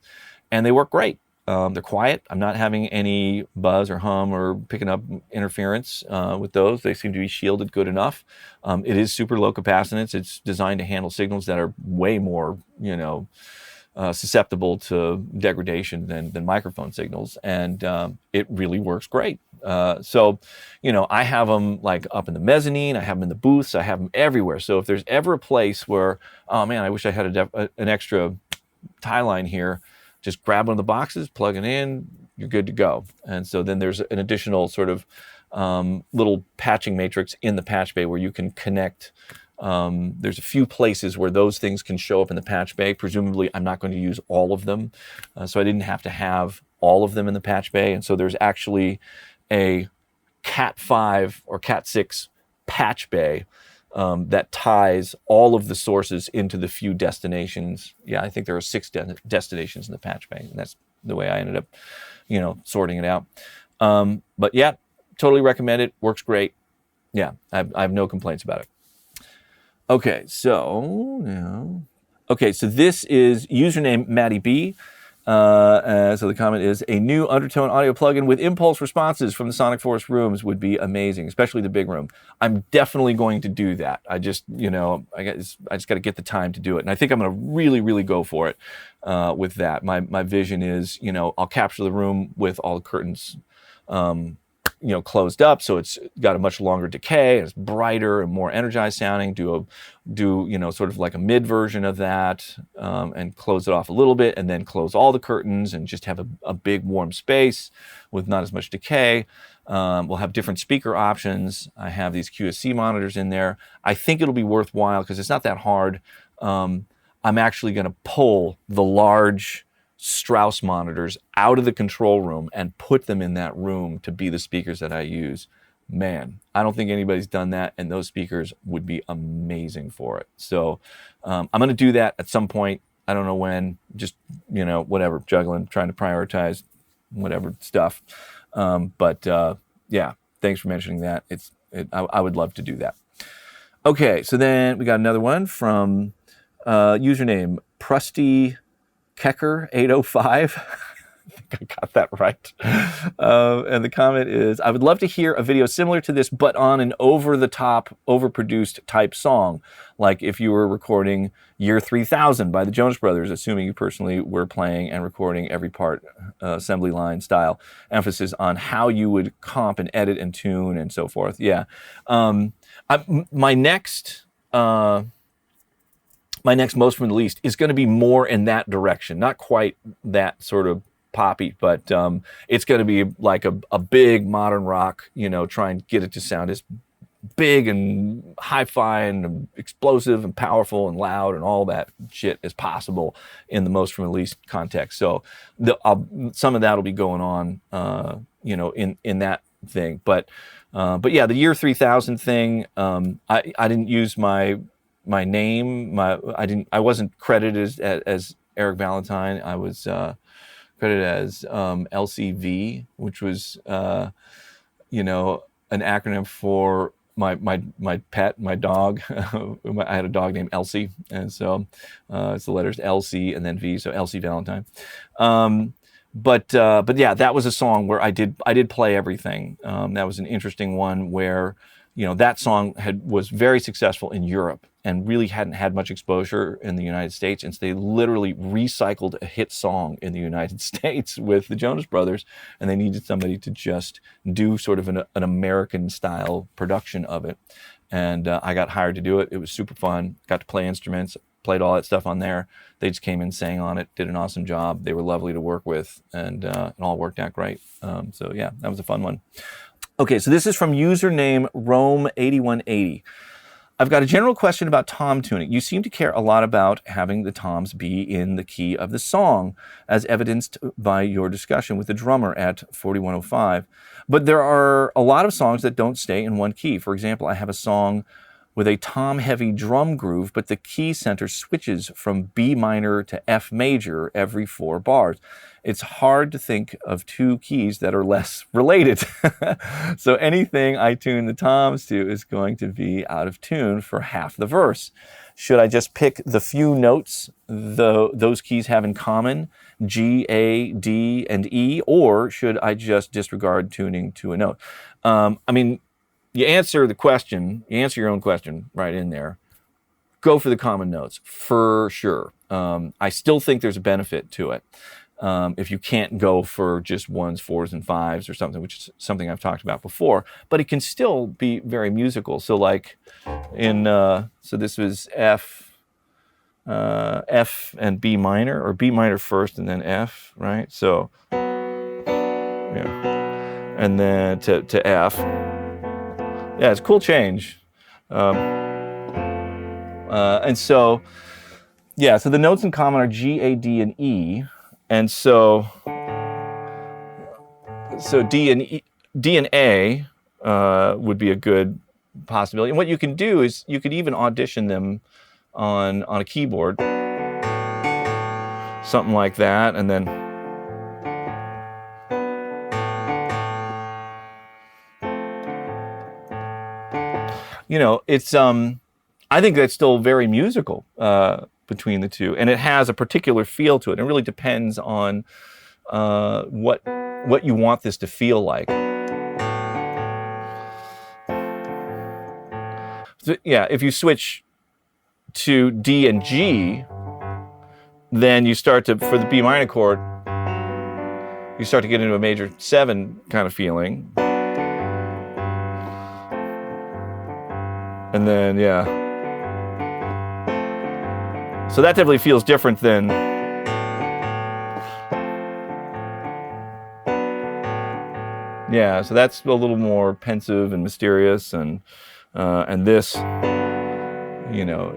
and they work great. They're quiet. I'm not having any buzz or hum or picking up interference with those. They seem to be shielded good enough. It is super low capacitance. It's designed to handle signals that are way more, susceptible to degradation than microphone signals, and it really works great. So, I have them like up in the mezzanine, I have them in the booths, I have them everywhere. So if there's ever a place where, oh man, I wish I had an extra tie line here, just grab one of the boxes, plug it in, you're good to go. And so then there's an additional sort of little patching matrix in the patch bay where you can connect. There's a few places where those things can show up in the patch bay. Presumably, I'm not going to use all of them. So I didn't have to have all of them in the patch bay. And so there's actually a Cat5 or Cat6 patch bay that ties all of the sources into the few destinations. Yeah, I think there are 6 destinations in the patch bay. And that's the way I ended up, sorting it out. But yeah, totally recommend it. Works great. Yeah, I have no complaints about it. Okay, so this is username Maddie B. So the comment is, a new undertone audio plugin with impulse responses from the Sonic Force rooms would be amazing, especially the big room. I'm definitely going to do that. I just, I just got to get the time to do it. And I think I'm going to really, really go for it with that. My vision is, I'll capture the room with all the curtains closed up, so it's got a much longer decay, it's brighter and more energized sounding. Do sort of like a mid version of that, and close it off a little bit, and then close all the curtains and just have a big warm space with not as much decay. We'll have different speaker options. I have these QSC monitors in there. I think it'll be worthwhile because it's not that hard. I'm actually going to pull the large Strauss monitors out of the control room and put them in that room to be the speakers that I use. Man, I don't think anybody's done that, and those speakers would be amazing for it. So I'm going to do that at some point. I don't know when, just, whatever, juggling, trying to prioritize whatever stuff. But yeah, thanks for mentioning that. I would love to do that. Okay, so then we got another one from username Prusty Kecker 805. I got that right. And the comment is, I would love to hear a video similar to this, but on an over-the-top, overproduced type song, like if you were recording Year 3000 by the Jonas Brothers, assuming you personally were playing and recording every part assembly line style, emphasis on how you would comp and edit and tune and so forth. Yeah. My next most from the least is going to be more in that direction. Not quite that sort of poppy, but it's going to be like a big modern rock, try and get it to sound as big and hi-fi and explosive and powerful and loud and all that shit as possible in the most from the least context. So some of that will be going on, in that thing. But yeah, the Year 3000 thing, I didn't use my name. I wasn't credited as Eric Valentine. I was credited as LCV, which was an acronym for my pet, my dog. I had a dog named Elsie, and so it's the letters LC and then V, so Elsie Valentine. But yeah, that was a song where I did play everything. That was an interesting one where that song was very successful in Europe and really hadn't had much exposure in the United States. And so they literally recycled a hit song in the United States with the Jonas Brothers, and they needed somebody to just do sort of an American style production of it. And I got hired to do it. It was super fun. Got to play instruments, played all that stuff on there. They just came in, sang on it, did an awesome job. They were lovely to work with, and it all worked out great. So yeah, that was a fun one. Okay, so this is from username Rome8180. I've got a general question about tom tuning. You seem to care a lot about having the toms be in the key of the song, as evidenced by your discussion with the drummer at 4105. But there are a lot of songs that don't stay in one key. For example, I have a song with a tom-heavy drum groove, but the key center switches from B minor to F major every 4 bars. It's hard to think of 2 keys that are less related. So anything I tune the toms to is going to be out of tune for half the verse. Should I just pick the few notes those keys have in common, G, A, D, and E, or should I just disregard tuning to a note? You answer your own question right in there. Go for the common notes, for sure. I still think there's a benefit to it. If you can't go for just 1s, 4s, and 5s or something, which is something I've talked about before, but it can still be very musical. So like so this was F and B minor, or B minor first and then F, right? So, yeah. And then to F. Yeah, it's a cool change. And so, yeah, so the notes in common are G, A, D, and E. And so D and A would be a good possibility. And what you can do is you could even audition them on a keyboard, something like that, and then it's I think that's still very musical between the two, and it has a particular feel to it. It really depends on what you want this to feel like. So, yeah, if you switch to D and G, then you start to, for the B minor chord, you start to get into a major 7 kind of feeling. And then, yeah. So that definitely feels different than yeah, so that's a little more pensive and mysterious, and this,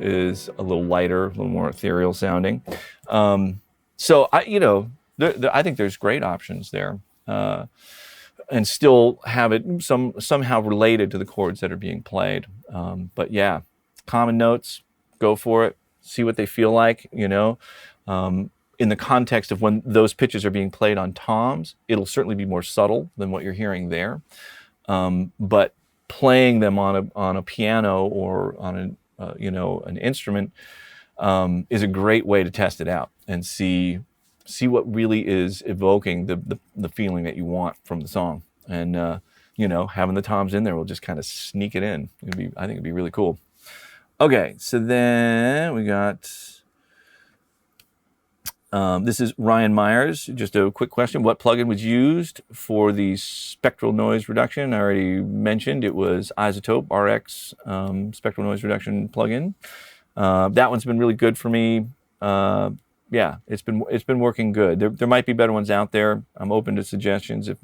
is a little lighter, a little more ethereal sounding. So I think there's great options there, and still have it somehow related to the chords that are being played. But yeah, common notes, go for it. See what they feel like, in the context of when those pitches are being played on toms, it'll certainly be more subtle than what you're hearing there. But playing them on a piano or on an instrument is a great way to test it out and see see what really is evoking the feeling that you want from the song. And, having the toms in there will just kind of sneak it in. I think it'd be really cool. Okay, so then we got, this is Ryan Myers. Just a quick question. What plugin was used for the spectral noise reduction? I already mentioned it was Isotope RX spectral noise reduction plugin. That one's been really good for me. Yeah, it's been working good. There might be better ones out there. I'm open to suggestions if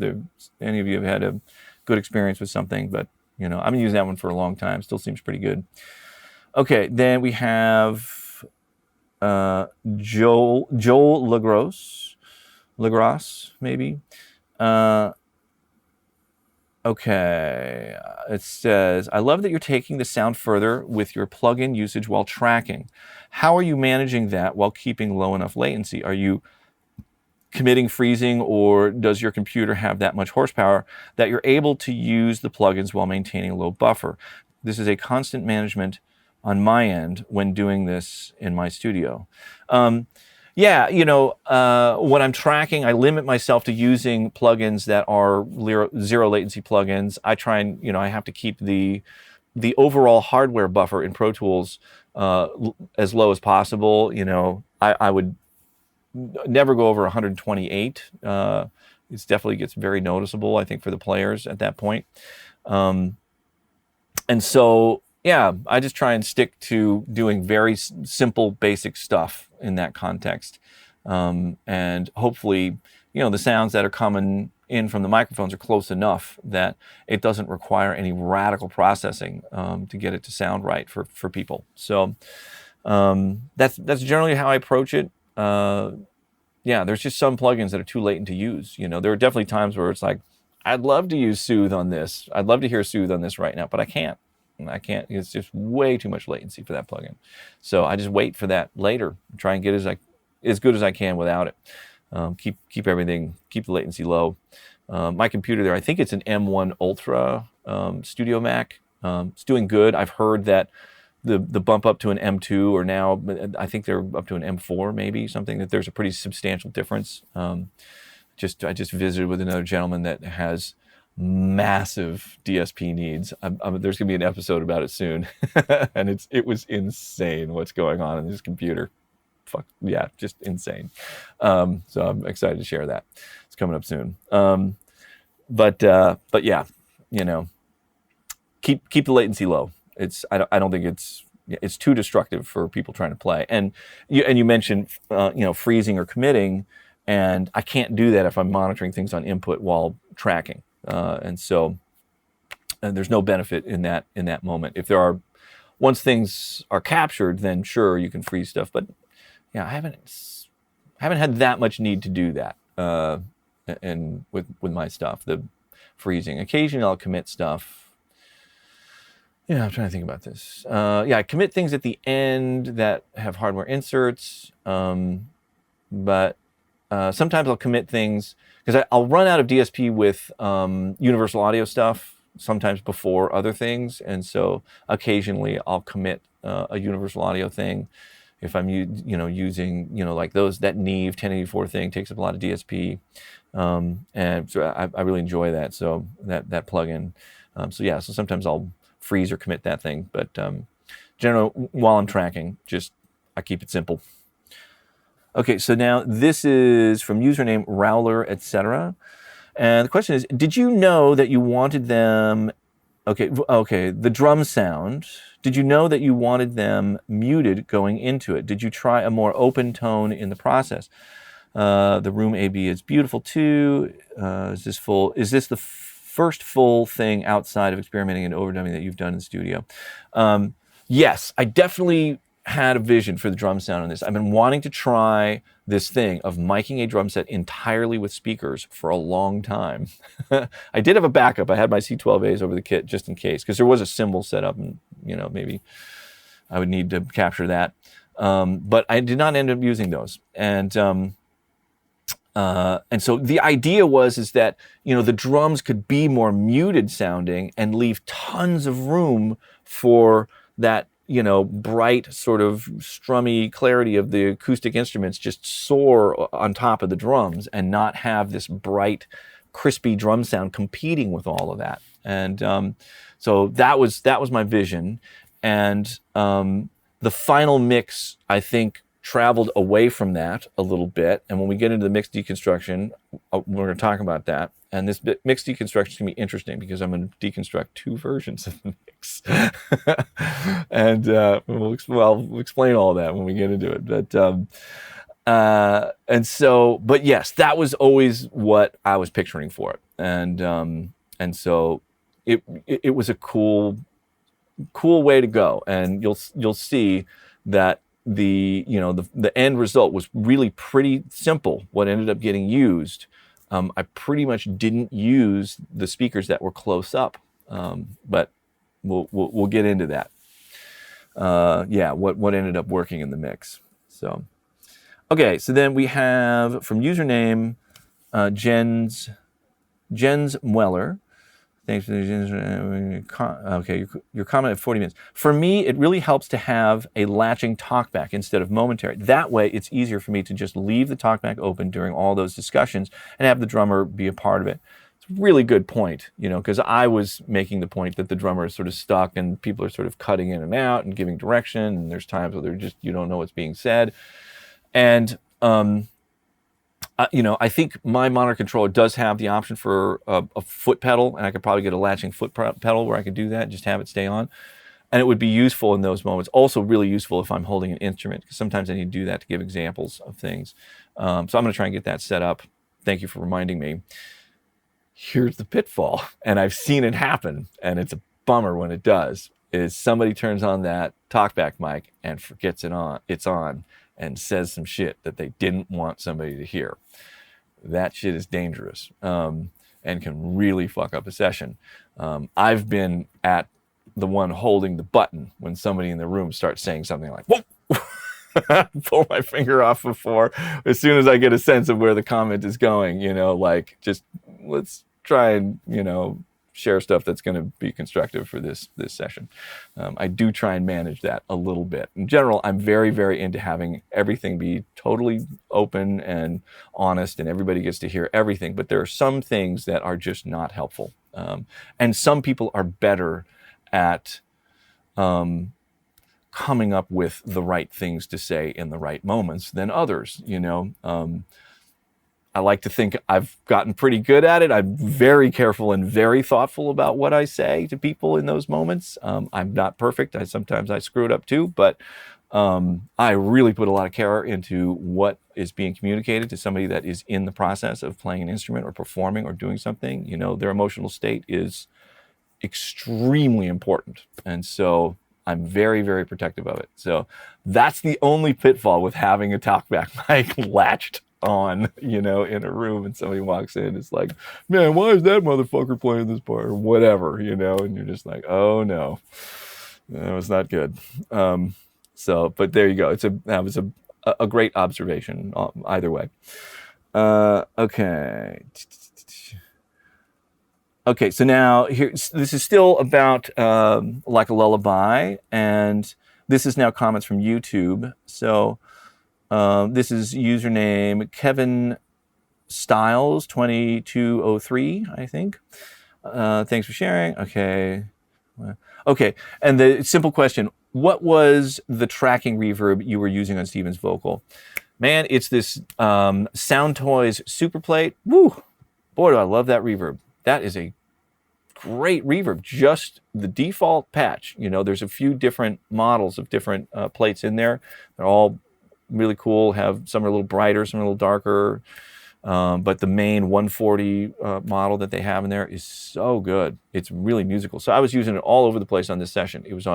any of you have had a good experience with something, but I've been using that one for a long time. Still seems pretty good. Okay, then we have Joel Lagros, maybe. Okay, it says, I love that you're taking the sound further with your plugin usage while tracking. How are you managing that while keeping low enough latency? Are you committing freezing, or does your computer have that much horsepower that you're able to use the plugins while maintaining a low buffer? This is a constant management on my end when doing this in my studio. Yeah, when I'm tracking, I limit myself to using plugins that are zero latency plugins. I try and, I have to keep the overall hardware buffer in Pro Tools as low as possible. I would never go over 128. It definitely gets very noticeable, I think, for the players at that point. And so, yeah, I just try and stick to doing very simple, basic stuff in that context. And hopefully, the sounds that are coming in from the microphones are close enough that it doesn't require any radical processing to get it to sound right for people. So that's generally how I approach it. Yeah, there's just some plugins that are too latent to use. There are definitely times where it's like, I'd love to use Soothe on this. I'd love to hear Soothe on this right now, but I can't. It's just way too much latency for that plugin. So I just wait for that later. Try and get as good as I can without it. Keep the latency low. My computer there, I think it's an M1 Ultra Studio Mac. It's doing good. I've heard that the bump up to an M2, or now I think they're up to an M4, maybe something, that there's a pretty substantial difference. I just visited with another gentleman that has massive DSP needs. There's gonna be an episode about it soon, and it was insane what's going on in his computer. Fuck yeah, just insane. So I'm excited to share that. It's coming up soon. But yeah, keep the latency low. I don't think it's too destructive for people trying to play. And you mentioned freezing or committing, and I can't do that if I'm monitoring things on input while tracking. And so there's no benefit in that moment. If once things are captured, then sure, you can freeze stuff. But yeah, I haven't had that much need to do that. And with my stuff, the freezing. Occasionally I'll commit stuff. Yeah, I'm trying to think about this. Yeah, I commit things at the end that have hardware inserts. But sometimes I'll commit things because I'll run out of DSP with universal audio stuff sometimes before other things, and so occasionally I'll commit a universal audio thing if I'm using like that Neve 1084 thing takes up a lot of DSP, and so I really enjoy that. So that plugin. So sometimes I'll freeze or commit that thing, but generally while I'm tracking, I keep it simple. Okay, so now this is from username Rowler, etc. And the question is, did you know that you wanted them, the drum sound, did you know that you wanted them muted going into it? Did you try a more open tone in the process? The room AB is beautiful too. Is this the first full thing outside of experimenting and overdubbing that you've done in the studio? Yes, I definitely had a vision for the drum sound on this. I've been wanting to try this thing of miking a drum set entirely with speakers for a long time. I did have a backup. I had my C12As over the kit just in case, because there was a cymbal set up, and maybe I would need to capture that. But I did not end up using those. And so the idea is that the drums could be more muted sounding and leave tons of room for that bright sort of strummy clarity of the acoustic instruments just soar on top of the drums and not have this bright, crispy drum sound competing with all of that. And so that was my vision. And the final mix, I think, traveled away from that a little bit. And when we get into the mix deconstruction, we're going to talk about that. And this mix deconstruction is going to be interesting because I'm going to deconstruct two versions of the mix. And we'll explain all that when we get into it. But yes, that was always what I was picturing for it. And so it was a cool way to go. And you'll see that the end result was really pretty simple. What ended up getting used, I pretty much didn't use the speakers that were close up, but we'll get into that. What ended up working in the mix. So, okay, so then we have from username Jens Mueller. Thanks for the okay. Your comment at 40 minutes. For me, it really helps to have a latching talkback instead of momentary. That way, it's easier for me to just leave the talkback open during all those discussions and have the drummer be a part of it. It's a really good point, because I was making the point that the drummer is sort of stuck and people are sort of cutting in and out and giving direction, and there's times where you don't know what's being said, and I think my monitor controller does have the option for a foot pedal, and I could probably get a latching foot pedal where I could do that, just have it stay on. And it would be useful in those moments. Also really useful if I'm holding an instrument, because sometimes I need to do that to give examples of things. So I'm going to try and get that set up. Thank you for reminding me. Here's the pitfall, and I've seen it happen, and it's a bummer when it does, is somebody turns on that talkback mic and forgets it's on, and says some shit that they didn't want somebody to hear. That shit is dangerous and can really fuck up a session. I've been at the one holding the button when somebody in the room starts saying something like, whoa, pull my finger off before, as soon as I get a sense of where the comment is going, just let's try and, share stuff that's going to be constructive for this session. I do try and manage that a little bit. In general, I'm very, very into having everything be totally open and honest, and everybody gets to hear everything. But there are some things that are just not helpful. And some people are better at coming up with the right things to say in the right moments than others, I like to think I've gotten pretty good at it. I'm very careful and very thoughtful about what I say to people in those moments. I'm not perfect. Sometimes I screw it up too, but I really put a lot of care into what is being communicated to somebody that is in the process of playing an instrument or performing or doing something. Their emotional state is extremely important. And so I'm very, very protective of it. So that's the only pitfall with having a talkback mic latched on, in a room, and somebody walks in, it's like, man, why is that motherfucker playing this part, or whatever, and you're just like, oh no, that was not good. But there you go. That was a great observation either way. Okay, so now here, this is still about Like a Lullaby, and this is now comments from YouTube. So this is username Kevin Styles 2203, I think. Thanks for sharing. Okay. And the simple question: what was the tracking reverb you were using on Steven's vocal? Man, it's this Sound Toys Superplate. Woo! Boy, do I love that reverb. That is a great reverb. Just the default patch. There's a few different models of different plates in there. They're all really cool. Some are a little brighter, some are a little darker. But the main 140 model that they have in there is so good. It's really musical. So I was using it all over the place on this session. I was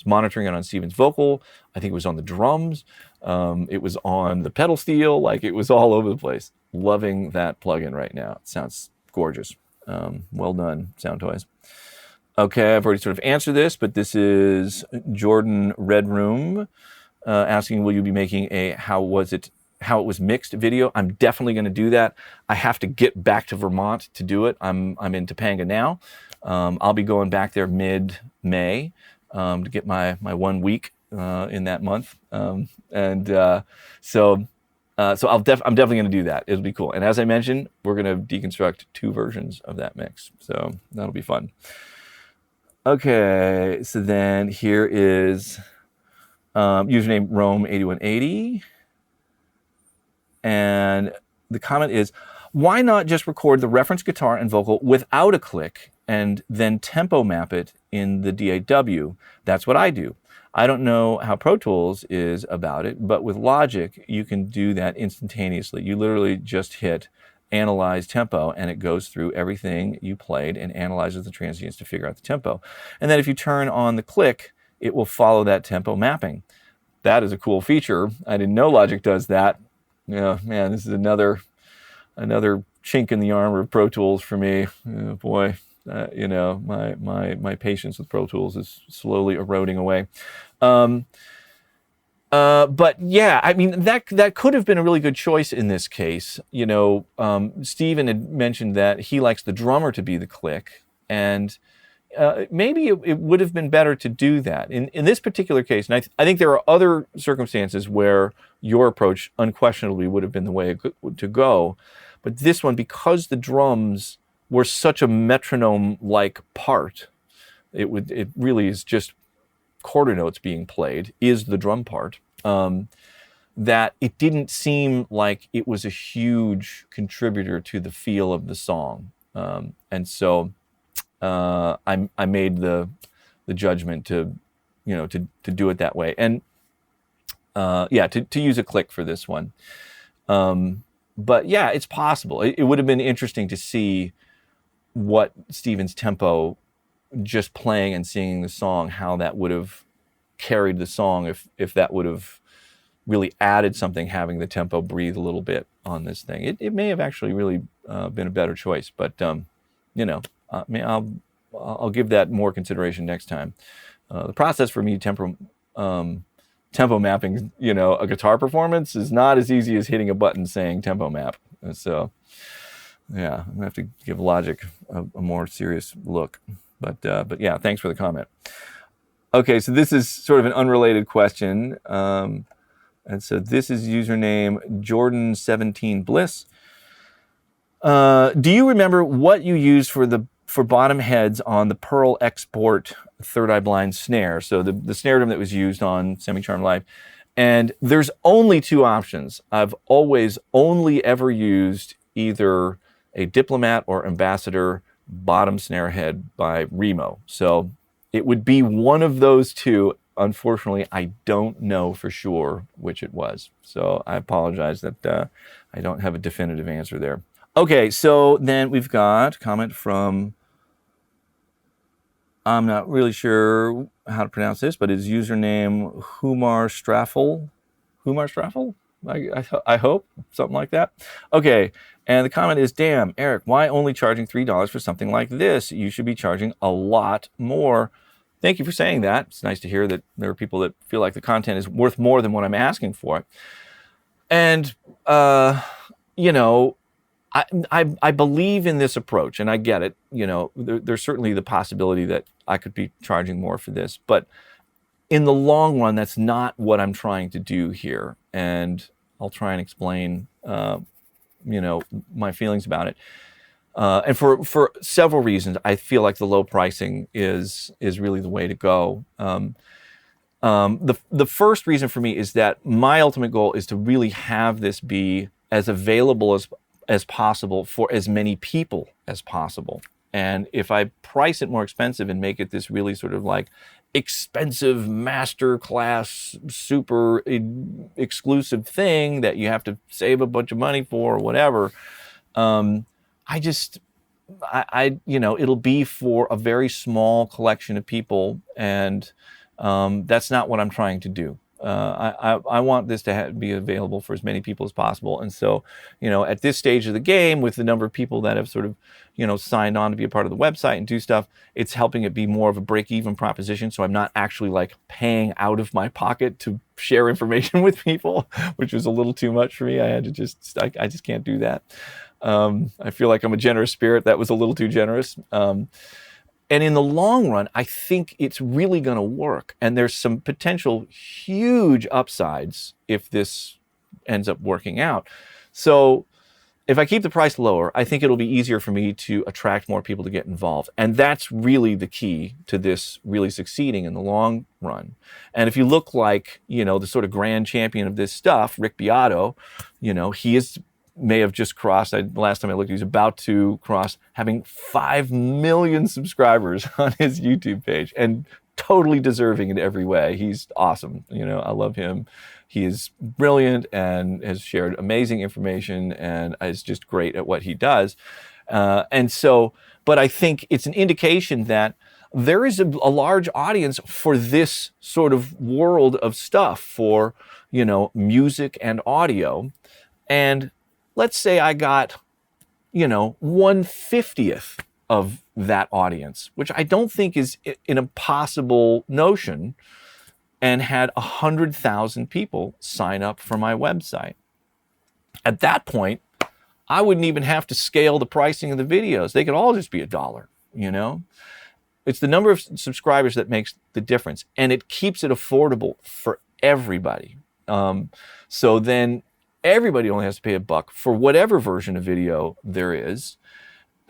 monitoring it on Steven's vocal. I think it was on the drums. It was on the pedal steel. It was all over the place. Loving that plugin right now. It sounds gorgeous. Well done, Sound Toys. Okay, I've already sort of answered this, but this is Jordan Red Room asking, will you be making a how it was mixed video? I'm definitely going to do that. I have to get back to Vermont to do it. I'm in Topanga now. I'll be going back there mid-May to get my 1 week in that month. So I'm definitely going to do that. It'll be cool. And as I mentioned, we're going to deconstruct 2 versions of that mix. So that'll be fun. Okay, so then here is username Rome8180. And the comment is, why not just record the reference guitar and vocal without a click and then tempo map it in the DAW? That's what I do. I don't know how Pro Tools is about it, but with Logic, you can do that instantaneously. You literally just hit analyze tempo, and it goes through everything you played and analyzes the transients to figure out the tempo. And then if you turn on the click, it will follow that tempo mapping. That is a cool feature. I didn't know Logic does that. Yeah, man, this is another chink in the armor of Pro Tools for me. Oh, boy, you know, my patience with Pro Tools is slowly eroding away. But yeah, I mean, that could have been a really good choice in this case. You know, Steven had mentioned that he likes the drummer to be the click, and maybe it would have been better to do that. In this particular case, and I think there are other circumstances where your approach unquestionably would have been the way to go. But this one, because the drums were such a metronome-like part, it really is just quarter notes being played is the drum part, that it didn't seem like it was a huge contributor to the feel of the song. And so I made the judgment to do it that way. And yeah, to use a click for this one. But yeah, it's possible. It would have been interesting to see what Steven's tempo, just playing and singing the song, how that would have carried the song if that would have really added something, having the tempo breathe a little bit on this thing. It may have actually really been a better choice, but I'll give that more consideration next time. The process for me, tempo mapping, a guitar performance is not as easy as hitting a button saying tempo map. And so, yeah, I'm gonna have to give Logic a more serious look. But yeah, thanks for the comment. Okay, so this is sort of an unrelated question. And so this is username Jordan17Bliss. Do you remember what you used for bottom heads on the Pearl Export Third Eye Blind snare? So the snare drum that was used on Semi-Charmed Live. And there's only 2 options. I've always only ever used either a Diplomat or Ambassador bottom snare head by Remo. So it would be one of those 2. Unfortunately, I don't know for sure which it was. So I apologize that I don't have a definitive answer there. Okay, so then we've got a comment from, I'm not really sure how to pronounce this, but his username Humar Straffel. I hope, something like that. Okay, and the comment is, damn, Eric, why only charging $3 for something like this? You should be charging a lot more. Thank you for saying that. It's nice to hear that there are people that feel like the content is worth more than what I'm asking for. And, I believe in this approach, and I get it. There's certainly the possibility that I could be charging more for this, but in the long run, that's not what I'm trying to do here. And I'll try and explain, my feelings about it. And for several reasons, I feel like the low pricing is really the way to go. The first reason for me is that my ultimate goal is to really have this be as available as possible for as many people as possible. And if I price it more expensive and make it this really sort of like expensive master class, super exclusive thing that you have to save a bunch of money for or whatever, it'll be for a very small collection of people, and that's not what I'm trying to do. I want this to be available for as many people as possible. And so, at this stage of the game, with the number of people that have sort of, signed on to be a part of the website and do stuff, it's helping it be more of a break-even proposition. So I'm not actually like paying out of my pocket to share information with people, which was a little too much for me. I just can't do that. I feel like I'm a generous spirit. That was a little too generous. And in the long run, I think it's really going to work. And there's some potential huge upsides if this ends up working out. So if I keep the price lower, I think it'll be easier for me to attract more people to get involved. And that's really the key to this really succeeding in the long run. And if you look like, the sort of grand champion of this stuff, Rick Beato, he may have just crossed, last time I looked, he was about to cross having 5 million subscribers on his YouTube page, and totally deserving in every way. He's awesome. I love him. He is brilliant and has shared amazing information and is just great at what he does. But I think it's an indication that there is a large audience for this sort of world of stuff, for, music and audio. And let's say I got, 1/50th of that audience, which I don't think is an impossible notion, and had 100,000 people sign up for my website. At that point, I wouldn't even have to scale the pricing of the videos. They could all just be $1, It's the number of subscribers that makes the difference, and it keeps it affordable for everybody. So then everybody only has to pay $1 for whatever version of video there is.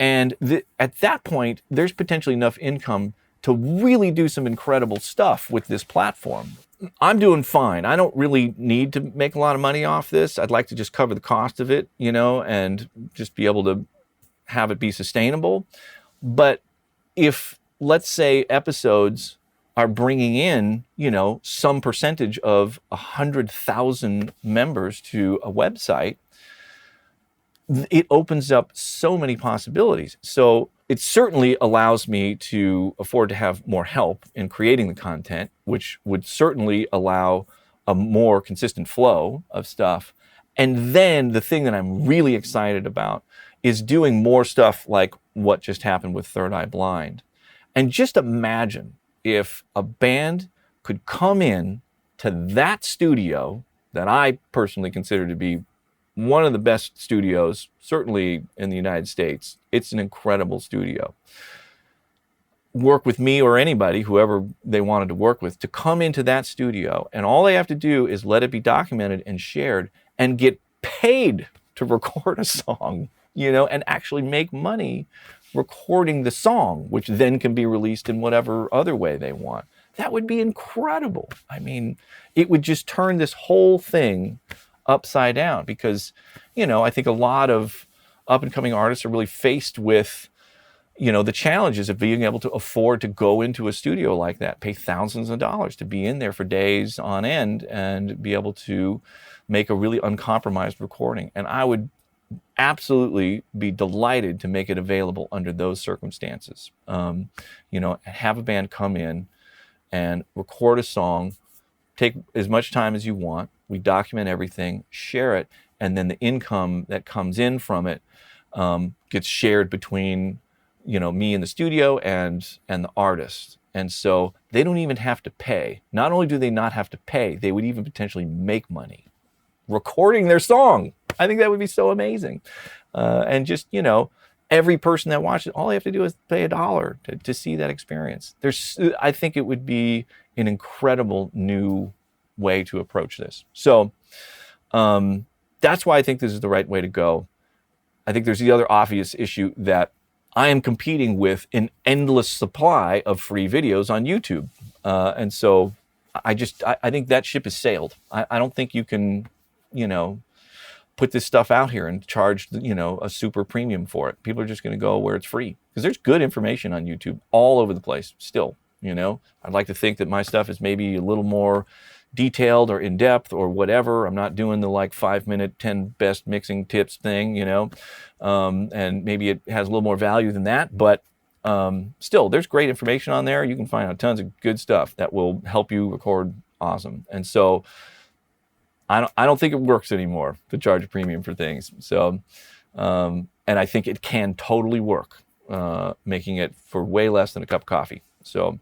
And at that point, there's potentially enough income to really do some incredible stuff with this platform. I'm doing fine. I don't really need to make a lot of money off this. I'd like to just cover the cost of it, and just be able to have it be sustainable. But if, let's say, episodes are bringing in, some percentage of 100,000 members to a website, it opens up so many possibilities. So it certainly allows me to afford to have more help in creating the content, which would certainly allow a more consistent flow of stuff. And then the thing that I'm really excited about is doing more stuff like what just happened with Third Eye Blind. And just imagine if a band could come in to that studio that I personally consider to be one of the best studios, certainly in the United States. It's an incredible studio. Work with me or anybody, whoever they wanted to work with, to come into that studio, and all they have to do is let it be documented and shared and get paid to record a song, and actually make money recording the song, which then can be released in whatever other way they want. That would be incredible. I mean, it would just turn this whole thing upside down, because, I think a lot of up and coming artists are really faced with, the challenges of being able to afford to go into a studio like that, pay thousands of dollars to be in there for days on end and be able to make a really uncompromised recording. And I would absolutely be delighted to make it available under those circumstances. Have a band come in and record a song, take as much time as you want. We document everything, share it, and then the income that comes in from it gets shared between, me in the studio and the artist. And so they don't even have to pay. Not only do they not have to pay, they would even potentially make money recording their song. I think that would be so amazing. And just, every person that watches it, all they have to do is pay $1 to see that experience. I think it would be an incredible new way to approach this. So that's why I think this is the right way to go. I think there's the other obvious issue that I am competing with an endless supply of free videos on YouTube. And so I think that ship has sailed. I don't think you can, put this stuff out here and charge, a super premium for it. People are just going to go where it's free, because there's good information on YouTube all over the place still. I'd like to think that my stuff is maybe a little more detailed or in depth or whatever. I'm not doing the 5-minute 10 best mixing tips thing, and maybe it has a little more value than that, but still, there's great information on there. You can find out tons of good stuff that will help you record awesome. And so I don't think it works anymore to charge a premium for things. So, and I think it can totally work, making it for way less than a cup of coffee. So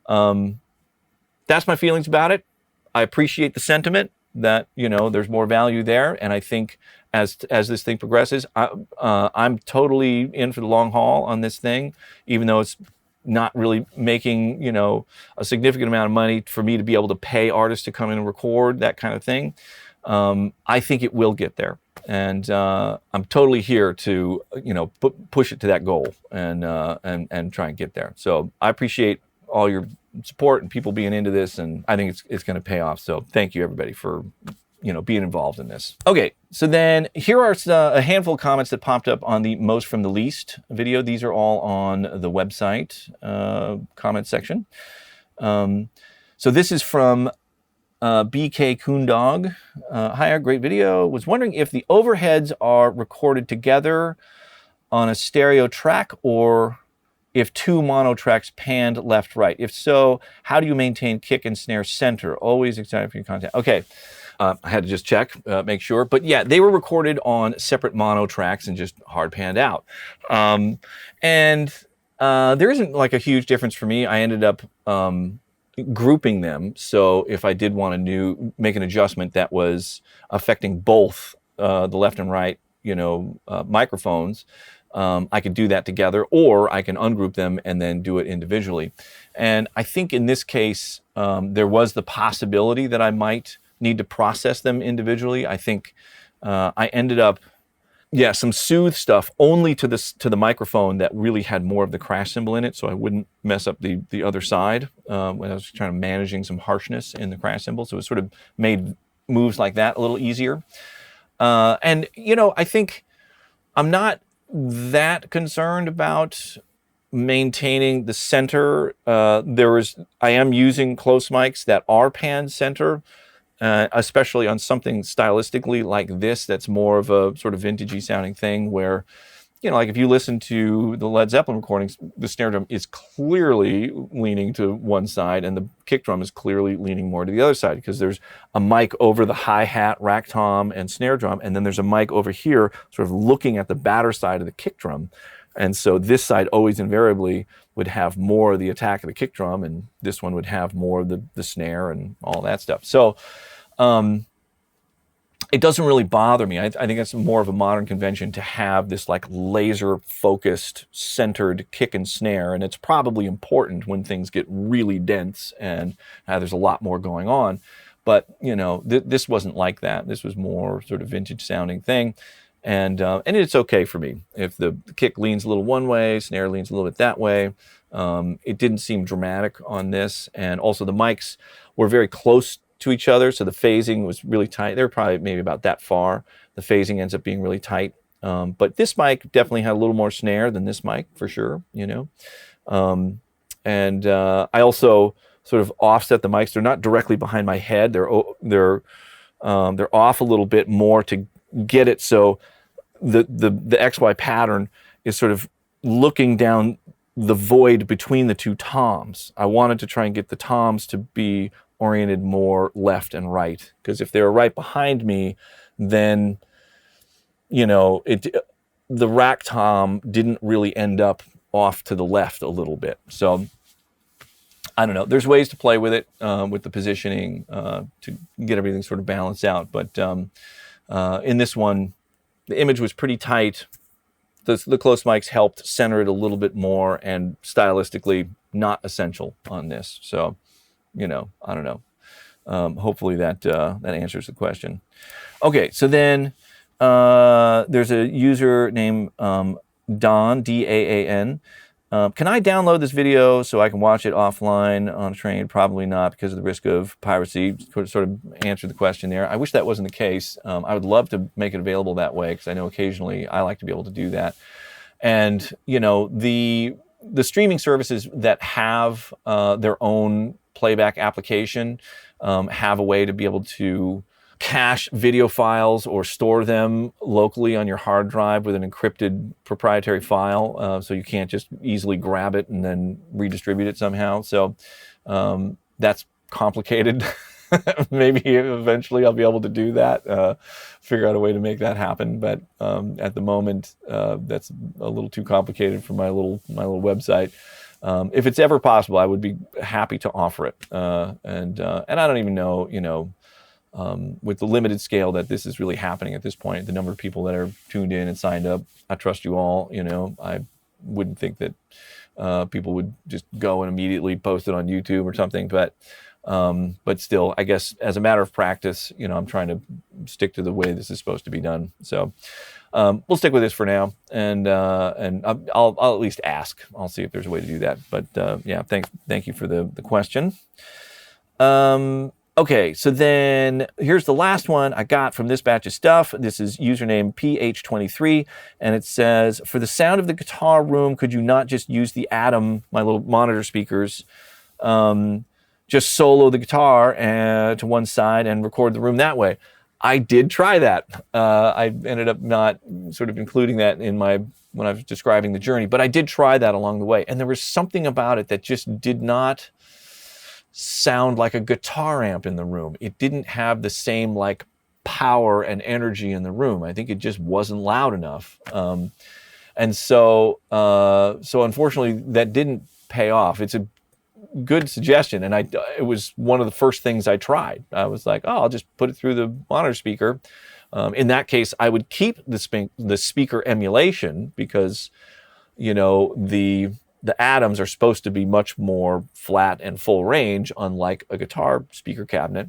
that's my feelings about it. I appreciate the sentiment that, there's more value there. And I think as this thing progresses, I'm totally in for the long haul on this thing, even though it's not really making, you know, a significant amount of money for me to be able to pay artists to come in and record, that kind of thing. I think it will get there. And I'm totally here to, you know, push it to that goal and try and get there. So I appreciate all your support and people being into this, and I think it's going to pay off. So thank you everybody for, you know, being involved in this. Okay, so then here are a handful of comments that popped up on the most from the least video. These are all on the website comment section. So this is from BK Coondog. Hi, great video. Was wondering if the overheads are recorded together on a stereo track or if two mono tracks panned left, right. If so, how do you maintain kick and snare center? Always excited for your content. Okay. I had to just check, make sure. But yeah, they were recorded on separate mono tracks and just hard panned out. And there isn't like a huge difference for me. I ended up grouping them. So if I did want to make an adjustment that was affecting both the left and right, you know, microphones, I could do that together, or I can ungroup them and then do it individually. And I think in this case, there was the possibility that I might need to process them individually. I think I ended up, some soothe stuff only to the microphone that really had more of the crash cymbal in it, so I wouldn't mess up the other side when I was trying to managing some harshness in the crash cymbal. So it sort of made moves like that a little easier. And you know, I think I'm not that concerned about maintaining the center. I am using close mics that are pan center. Especially on something stylistically like this, that's more of a sort of vintagey sounding thing where, you know, like if you listen to the Led Zeppelin recordings, the snare drum is clearly leaning to one side and the kick drum is clearly leaning more to the other side, because there's a mic over the hi-hat, rack tom, and snare drum, and then there's a mic over here sort of looking at the batter side of the kick drum. And so this side always invariably would have more of the attack of the kick drum, and this one would have more of the snare and all that stuff. So it doesn't really bother me. I think it's more of a modern convention to have this like laser focused, centered kick and snare, and it's probably important when things get really dense and there's a lot more going on. But you know, this wasn't like that. This was more sort of vintage sounding thing. And it's okay for me. If the kick leans a little one way, snare leans a little bit that way. It didn't seem dramatic on this. And also the mics were very close to each other, so the phasing was really tight. They were probably maybe about that far. The phasing ends up being really tight. But this mic definitely had a little more snare than this mic, for sure, you know. I also sort of offset the mics. They're not directly behind my head. They're off a little bit more to get it so the XY pattern is sort of looking down the void between the two toms. I wanted to try and get the toms to be oriented more left and right, because if they were right behind me, then, you know, the rack tom didn't really end up off to the left a little bit. So I don't know. There's ways to play with it, with the positioning, to get everything sort of balanced out. But in this one, the image was pretty tight. The close mics helped center it a little bit more, and stylistically not essential on this. So, you know, I don't know. Hopefully that answers the question. Okay, so then there's a user named Don, D-A-A-N. Can I download this video so I can watch it offline on a train? Probably not, because of the risk of piracy. Sort of answered the question there. I wish that wasn't the case. I would love to make it available that way, because I know occasionally I like to be able to do that. And, you know, the streaming services that have their own playback application have a way to be able to cache video files or store them locally on your hard drive with an encrypted proprietary file, so you can't just easily grab it and then redistribute it somehow. So that's complicated. Maybe eventually I'll be able to do that, figure out a way to make that happen. But at the moment, that's a little too complicated for my little website. If it's ever possible, I would be happy to offer it. And I don't even know, you know, with the limited scale that this is really happening at this point, the number of people that are tuned in and signed up, I trust you all. You know, I wouldn't think that people would just go and immediately post it on YouTube or something. But still, I guess as a matter of practice, I'm trying to stick to the way this is supposed to be done. So we'll stick with this for now, and I'll at least ask. I'll see if there's a way to do that. But yeah, thank you for the question. Okay, so then here's the last one I got from this batch of stuff. This is username PH23, and it says, for the sound of the guitar room, could you not just use the Atom, my little monitor speakers, just solo the guitar to one side and record the room that way? I did try that. I ended up not sort of including that in when I was describing the journey, but I did try that along the way, and there was something about it that just did not sound like a guitar amp in the room. It didn't have the same like power and energy in the room. I think it just wasn't loud enough. And so unfortunately that didn't pay off. It's a good suggestion. And it was one of the first things I tried. I was like, oh, I'll just put it through the monitor speaker. In that case, I would keep the speaker emulation because, the Atoms are supposed to be much more flat and full range, unlike a guitar speaker cabinet.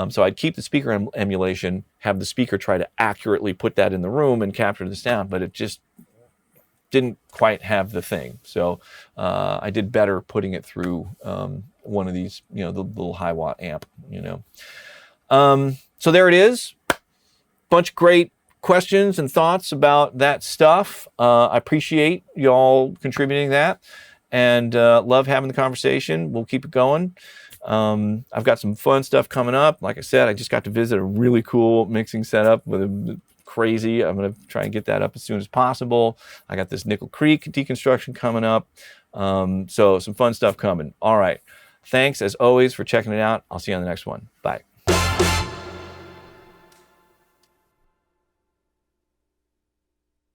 So I'd keep the speaker emulation, have the speaker try to accurately put that in the room and capture the sound, but it just didn't quite have the thing. So I did better putting it through one of these, the little high watt amp, So there it is. Bunch of great questions and thoughts about that stuff. I appreciate y'all contributing that, and love having the conversation. We'll keep it going. I've got some fun stuff coming up. Like I said, I just got to visit a really cool mixing setup with crazy. I'm going to try and get that up as soon as possible. I got this Nickel Creek deconstruction coming up. So some fun stuff coming. All right. Thanks as always for checking it out. I'll see you on the next one. Bye.